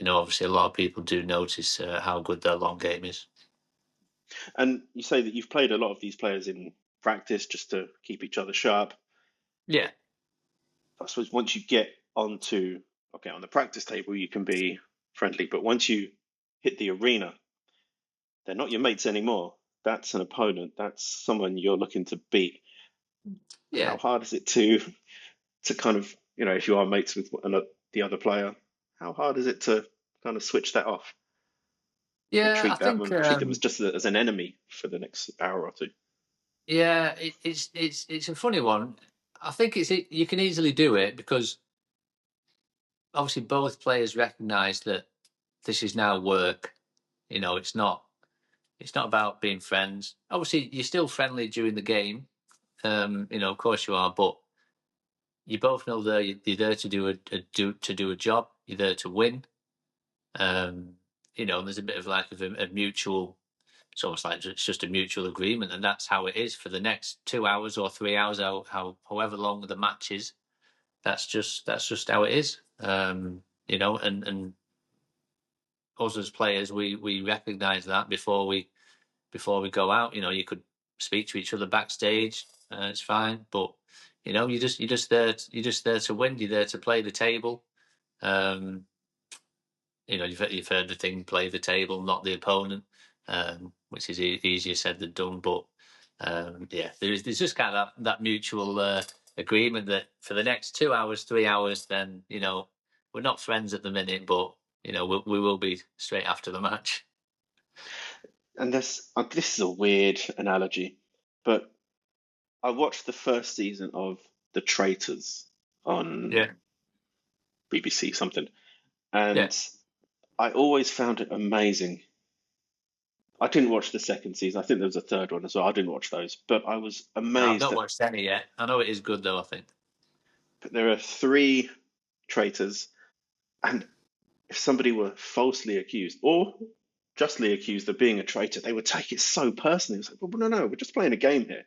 [SPEAKER 2] obviously a lot of people do notice how good their long game is.
[SPEAKER 1] And you say that you've played a lot of these players in practice just to keep each other sharp.
[SPEAKER 2] Yeah,
[SPEAKER 1] I suppose once you get on the practice table, you can be friendly, but once you hit the arena, they're not your mates anymore. That's an opponent. That's someone you're looking to beat. How
[SPEAKER 2] yeah,
[SPEAKER 1] hard is it to kind of, if you are mates with the other player, how hard is it to kind of switch that off and
[SPEAKER 2] yeah. I
[SPEAKER 1] treat
[SPEAKER 2] think
[SPEAKER 1] them as just as an enemy for the next hour or two?
[SPEAKER 2] yeah, it's a funny one. I think you can easily do it because obviously both players recognise that this is now work. It's not about being friends. Obviously, you're still friendly during the game. Of course you are, but you both know you're there to do a job. You're there to win. Um, there's a bit of like a mutual. It's almost like it's just a mutual agreement, and that's how it is for the next 2 hours or 3 hours, however long the match is. That's just how it is. And us as players, we recognise that before we go out. You could speak to each other backstage. It's fine, but you're just there to win. You're there to play the table. Um, you've heard the thing, play the table, not the opponent, which is easier said than done. But yeah, there's just kind of that mutual agreement that for the next 2 hours, 3 hours, then we're not friends at the minute, but we will be straight after the match.
[SPEAKER 1] And this is a weird analogy, but I watched the first season of The Traitors on
[SPEAKER 2] Yeah,
[SPEAKER 1] BBC something,
[SPEAKER 2] yeah.
[SPEAKER 1] and I always found it amazing. I didn't watch the second season. I think there was a third one as well. I didn't watch those, but I was
[SPEAKER 2] No, I've
[SPEAKER 1] amazed
[SPEAKER 2] not
[SPEAKER 1] that
[SPEAKER 2] watched any yet. I know it is good though. I think.
[SPEAKER 1] there are three traitors, and if somebody were falsely accused or justly accused of being a traitor, they would take it so personally. It's like, well, no, we're just playing a game here.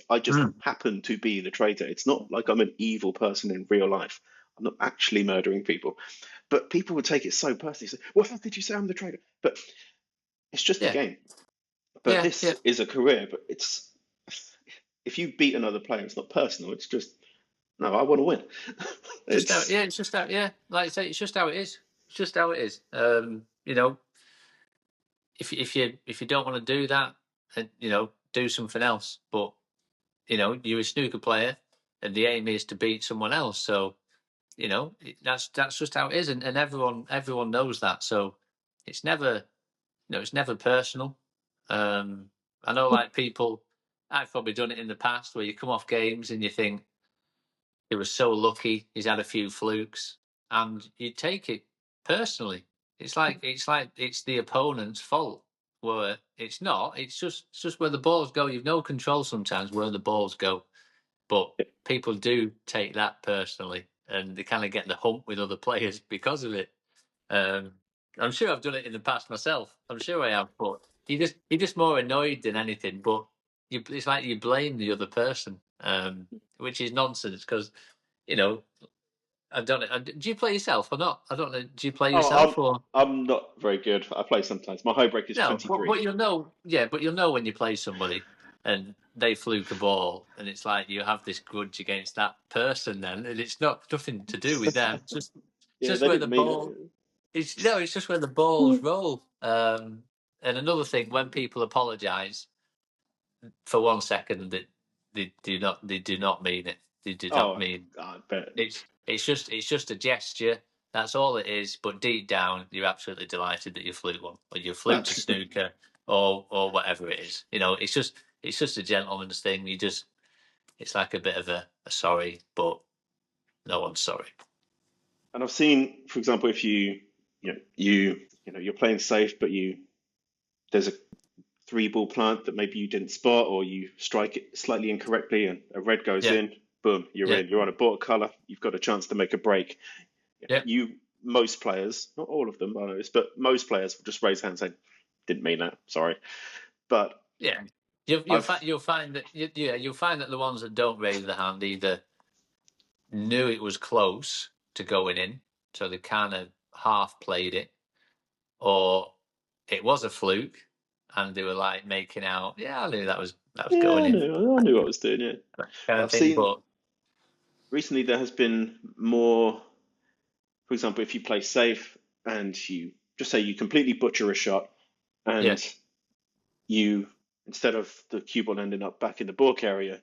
[SPEAKER 1] I just
[SPEAKER 2] Mm.
[SPEAKER 1] happen to be the traitor. It's not like I'm an evil person in real life. I'm not actually murdering people. But people would take it so personally. Say, well, how did you say I'm the traitor? But it's just a
[SPEAKER 2] Yeah,
[SPEAKER 1] game. But
[SPEAKER 2] yeah, yeah.
[SPEAKER 1] this is a career. But if you beat another player, it's not personal. It's just no, I want to win.
[SPEAKER 2] Just how,
[SPEAKER 1] It's
[SPEAKER 2] yeah, it's just how, yeah. Like I say, it's just how it is. It's just how it is. If you don't want to do that, then do something else. But you're a snooker player, and the aim is to beat someone else. So that's just how it is, and everyone knows that. So it's never personal. Um, I know, like people, I've probably done it in the past where you come off games and you think he was so lucky, he's had a few flukes, and you take it personally. It's like it's the opponent's fault. Where it's not. It's just where the balls go. You've no control sometimes where the balls go, but people do take that personally, and they kind of get the hump with other players because of it. Um, I'm sure I've done it in the past myself. I'm sure I have, but you're just more annoyed than anything. But it's like you blame the other person, which is nonsense because you know I don't know. Do you play yourself or not? I don't know. Do you play
[SPEAKER 1] oh,
[SPEAKER 2] yourself or
[SPEAKER 1] I'm not very good. I play sometimes. My high break is
[SPEAKER 2] no? But,
[SPEAKER 1] 23.
[SPEAKER 2] but you'll know. Yeah, but you'll know when you play somebody and they fluke a ball, and it's like you have this grudge against that person. Then, and it's not nothing to do with them. It's
[SPEAKER 1] Yeah,
[SPEAKER 2] just
[SPEAKER 1] they
[SPEAKER 2] where the
[SPEAKER 1] didn't mean
[SPEAKER 2] ball. It's just where the balls
[SPEAKER 1] it.
[SPEAKER 2] roll. And another thing, when people apologise for 1 second, that they do not mean it. They do not
[SPEAKER 1] Oh,
[SPEAKER 2] mean
[SPEAKER 1] I bet.
[SPEAKER 2] it's just a gesture. That's all it is. But deep down, you're absolutely delighted that you flew one, or you flew to
[SPEAKER 1] That's
[SPEAKER 2] snooker, or whatever it is. It's just a gentleman's thing. It's like a bit of a sorry, but no one's sorry.
[SPEAKER 1] and I've seen, for example, if you're playing safe, but there's a three ball plant that maybe you didn't spot, or you strike it slightly incorrectly, and a red goes
[SPEAKER 2] Yeah,
[SPEAKER 1] in. boom, you're
[SPEAKER 2] Yeah.
[SPEAKER 1] in. You're on a bought colour. You've got a chance to make a break.
[SPEAKER 2] Yeah.
[SPEAKER 1] Most players, not all of them, I know this, but most players will just raise hands saying, "Didn't mean that. Sorry." But
[SPEAKER 2] Yeah.
[SPEAKER 1] I've
[SPEAKER 2] You'll find that you'll find that the ones that don't raise the hand either knew it was close to going in, so they kind of half played it, or it was a fluke, and they were like making out, yeah, I knew that was
[SPEAKER 1] yeah,
[SPEAKER 2] going in,
[SPEAKER 1] I knew what I was doing. Yeah,
[SPEAKER 2] kind
[SPEAKER 1] but
[SPEAKER 2] of
[SPEAKER 1] I've
[SPEAKER 2] thing.
[SPEAKER 1] seen
[SPEAKER 2] But
[SPEAKER 1] recently there has been more. For example, if you play safe and you just say you completely butcher a shot,
[SPEAKER 2] yeah,
[SPEAKER 1] and you instead of the cue ball ending up back in the balk area,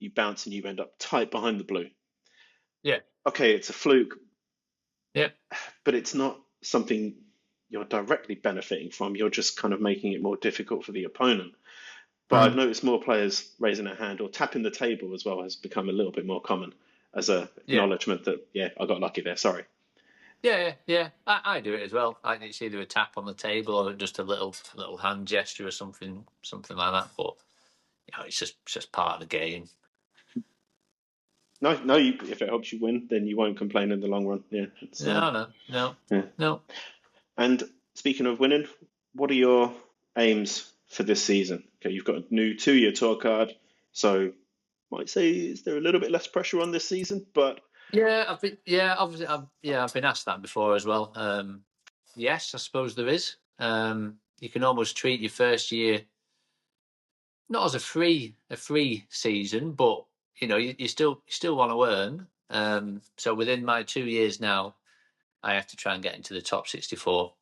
[SPEAKER 1] you bounce and you end up tight behind the blue.
[SPEAKER 2] yeah,
[SPEAKER 1] Okay, it's a fluke,
[SPEAKER 2] yeah,
[SPEAKER 1] but it's not something you're directly benefiting from. You're just kind of making it more difficult for the opponent. But I've
[SPEAKER 2] mm,
[SPEAKER 1] noticed more players raising a hand or tapping the table as well has become a little bit more common as a
[SPEAKER 2] yeah.
[SPEAKER 1] acknowledgement that, yeah, I got lucky there. Sorry.
[SPEAKER 2] Yeah, yeah. I do it as well. It's either a tap on the table or just a little hand gesture or something like that. But it's just part of the game.
[SPEAKER 1] No, no. If it helps you win, then you won't complain in the long run. Yeah, it's
[SPEAKER 2] No, no, no,
[SPEAKER 1] yeah.
[SPEAKER 2] no.
[SPEAKER 1] And speaking of winning, what are your aims for this season? Okay, you've got a new 2-year tour card, so might say is there a little bit less pressure on this season? But
[SPEAKER 2] Obviously, I've been asked that before as well. Yes, I suppose there is. You can almost treat your first year not as a free season, but you still want to earn. So within my 2 years now, I have to try and get into the top 64.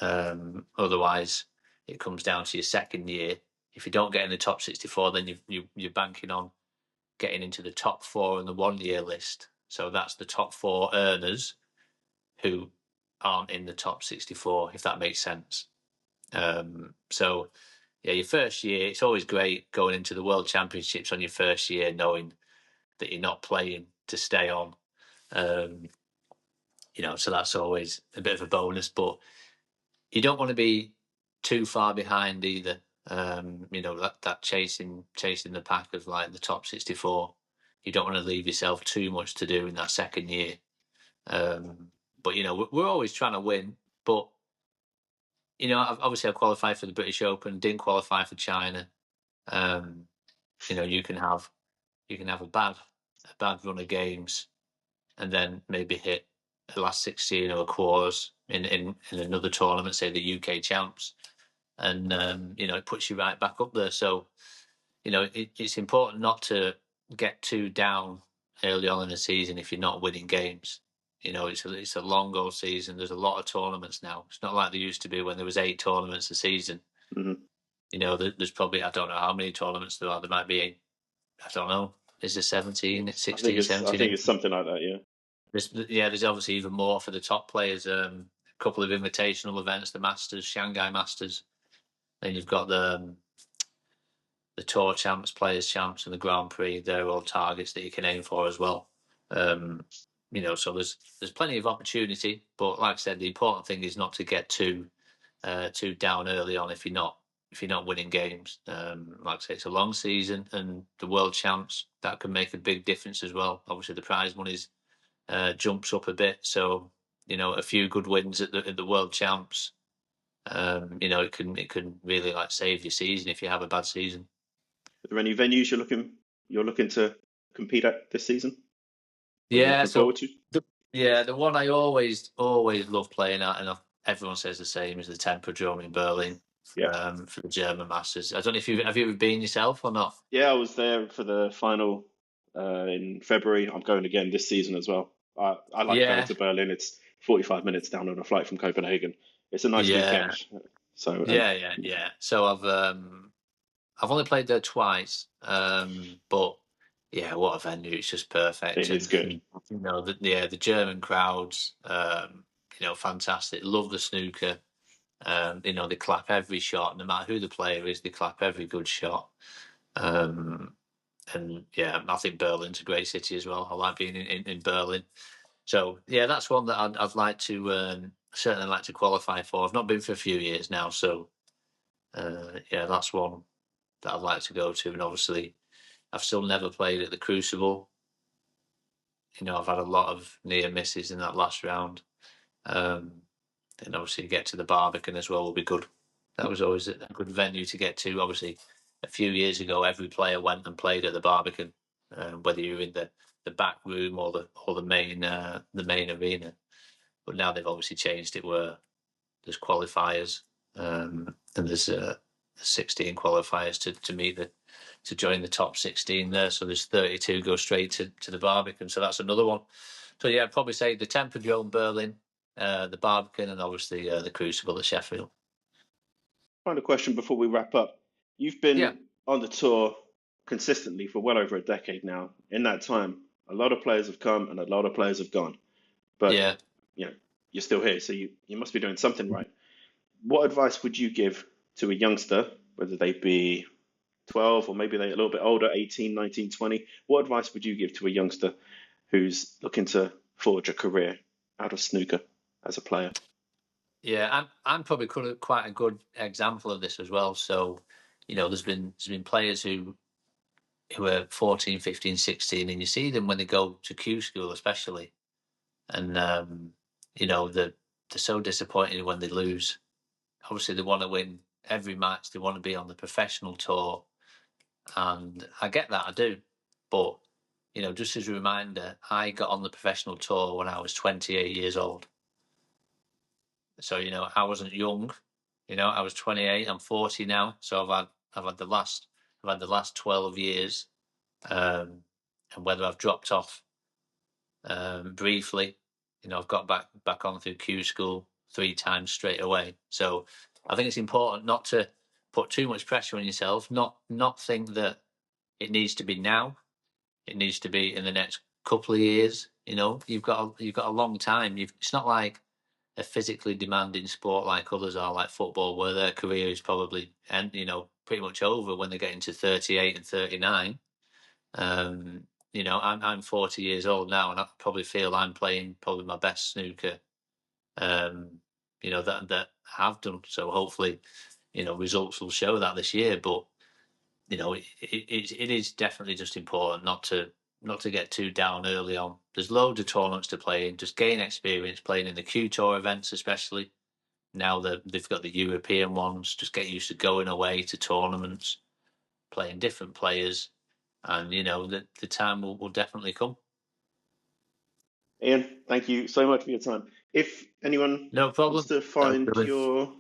[SPEAKER 2] Otherwise, it comes down to your second year. If you don't get in the top 64, then you're banking on getting into the top four on the 1 year list. So that's the top four earners who aren't in the top 64, if that makes sense. So, yeah, your first year, it's always great going into the World Championships on your first year, knowing that you're not playing to stay on. Um, so that's always a bit of a bonus, but you don't want to be too far behind either. That chasing the pack of like the top 64. You don't want to leave yourself too much to do in that second year. But we're always trying to win. But obviously I qualified for the British Open, didn't qualify for China. Um, you can have a bad run of games, and then maybe hit the last 16 or a quarters in another tournament, say the UK champs, and it puts you right back up there. So it's important not to get too down early on in the season if you're not winning games. It's a long old season. There's a lot of tournaments now. It's not like there used to be when there was 8 tournaments a season.
[SPEAKER 1] mhm.
[SPEAKER 2] There's probably, I don't know how many tournaments there are. There might be, I don't know. Is there 17,
[SPEAKER 1] I think
[SPEAKER 2] 16,
[SPEAKER 1] it's I
[SPEAKER 2] 17,
[SPEAKER 1] think
[SPEAKER 2] 18?
[SPEAKER 1] it's something like that. Yeah.
[SPEAKER 2] There's obviously even more for the top players. A couple of invitational events, the Masters, Shanghai Masters. Then you've got the Tour Champs, Players Champs, and the Grand Prix. They're all targets that you can aim for as well. So there's plenty of opportunity, but like I said, the important thing is not to get too down early on if you're not winning games. Like I say, it's a long season, and the World Champs, that can make a big difference as well. Obviously, the prize money's jumps up a bit, so a few good wins at the World Champs. It can really like save your season if you have a bad season.
[SPEAKER 1] Are there any venues you're looking to compete at this season? Or you're
[SPEAKER 2] Yeah,
[SPEAKER 1] looking forward
[SPEAKER 2] so
[SPEAKER 1] to?
[SPEAKER 2] the one I always love playing at, and everyone says the same, is the Tempodrome in Berlin
[SPEAKER 1] Yeah.
[SPEAKER 2] for the German Masters. I don't know if have you ever been yourself or not.
[SPEAKER 1] Yeah, I was there for the final in February. I'm going again this season as well. I like going
[SPEAKER 2] Yeah,
[SPEAKER 1] to Berlin. It's 45 minutes down on a flight from Copenhagen. It's a nice
[SPEAKER 2] yeah,
[SPEAKER 1] weekend. So, and
[SPEAKER 2] yeah. So I've only played there twice, but yeah, what a venue! It's just perfect,
[SPEAKER 1] it is
[SPEAKER 2] and
[SPEAKER 1] good.
[SPEAKER 2] the German crowds, fantastic. Love the snooker. They clap every shot, no matter who the player is. They clap every good shot. Um, and yeah, I think Berlin's a great city as well. I like being in Berlin. So yeah, that's one that I'd like to certainly like to qualify for. I've not been for a few years now, so yeah, that's one that I'd like to go to. And obviously, I've still never played at the Crucible. I've had a lot of near misses in that last round. And obviously get to the Barbican as well will be good. That was always a good venue to get to. Obviously, a few years ago, every player went and played at the Barbican, whether you're in the back room or the main arena. But now they've obviously changed it where there's qualifiers, and there's 16 qualifiers to join the top 16 there. So there's 32 go straight to the Barbican. So that's another one. So yeah, I'd probably say the Tempodrome Berlin, the Barbican, and obviously the Crucible at Sheffield.
[SPEAKER 1] Final question before we wrap up. You've
[SPEAKER 2] Yeah.
[SPEAKER 1] been on the tour consistently for well over a decade now. In that time, a lot of players have come and a lot of players have gone. But
[SPEAKER 2] Yeah.
[SPEAKER 1] you're still here, so you must be doing something right. What advice would you give to a youngster, whether they be 12 or maybe they're a little bit older, 18, 19, 20? What advice would you give to a youngster who's looking to forge a career out of snooker as a player?
[SPEAKER 2] Yeah, I'm probably quite a good example of this as well. So, there's been players who are 14, 15, 16, and you see them when they go to Q school, especially, and they're so disappointed when they lose. Obviously, they want to win every match. They want to be on the professional tour, and I get that, I do. But just as a reminder, I got on the professional tour when I was 28 years old. So I wasn't young. I was 28. I'm 40 now. So I've had the last 12 years, and whether I've dropped off briefly, I've got back on through Q school 3 times straight away. So I think it's important not to put too much pressure on yourself. Not think that it needs to be now. It needs to be in the next couple of years. You've got a long time. It's not like a physically demanding sport like others are, like football, where their career is probably pretty much over when they get into 38 and 39. I'm 40 years old now, and I probably feel I'm playing probably my best snooker. That I have done. So hopefully, results will show that this year. But it is definitely just important not to get too down early on. There's loads of tournaments to play in. Just gain experience playing in the Q Tour events, especially now that they've got the European ones. Just get used to going away to tournaments, playing different players, and the time will definitely come.
[SPEAKER 1] Ian, thank you so much for your time. If anyone
[SPEAKER 2] No
[SPEAKER 1] wants
[SPEAKER 2] problem.
[SPEAKER 1] to find your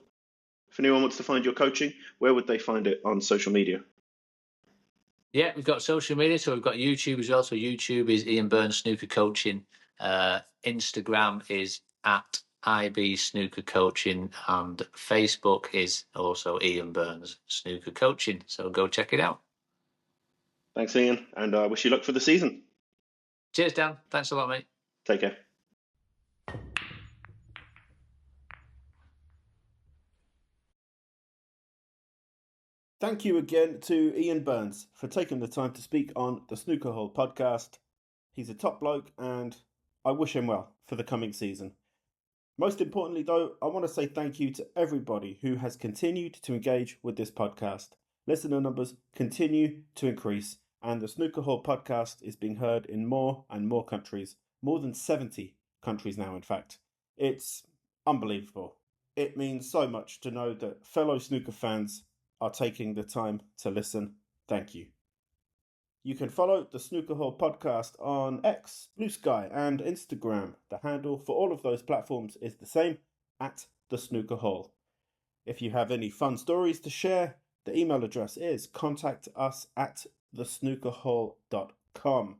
[SPEAKER 1] coaching, where would they find it on social media?
[SPEAKER 2] Yeah, we've got social media, so we've got YouTube as well. So YouTube is Ian Burns Snooker Coaching. Instagram is at IB Snooker Coaching, and Facebook is also Ian Burns Snooker Coaching. So go check it out.
[SPEAKER 1] Thanks, Ian, and I wish you luck for the season.
[SPEAKER 2] Cheers, Dan. Thanks a lot, mate.
[SPEAKER 1] Take care. Thank you again to Ian Burns for taking the time to speak on the Snooker Hall podcast. He's a top bloke, and I wish him well for the coming season. Most importantly, though, I want to say thank you to everybody who has continued to engage with this podcast. Listener numbers continue to increase, and the Snooker Hall podcast is being heard in more and more countries, more than 70 countries now, in fact. It's unbelievable. It means so much to know that fellow snooker fans are taking the time to listen. Thank you. You can follow the Snooker Hall podcast on X, Blue Sky, and Instagram. The handle for all of those platforms is the same, at the Snooker Hall. If you have any fun stories to share, the email address is contact@thesnookerhall.com.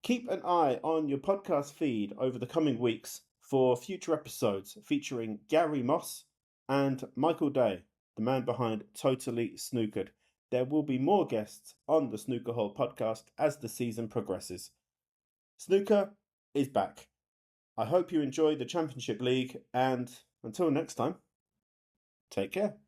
[SPEAKER 1] Keep an eye on your podcast feed over the coming weeks for future episodes featuring Gary Moss and Michael Day, the man behind Totally Snookered. There will be more guests on the Snooker Hall podcast as the season progresses. Snooker is back. I hope you enjoy the Championship League, and until next time, take care.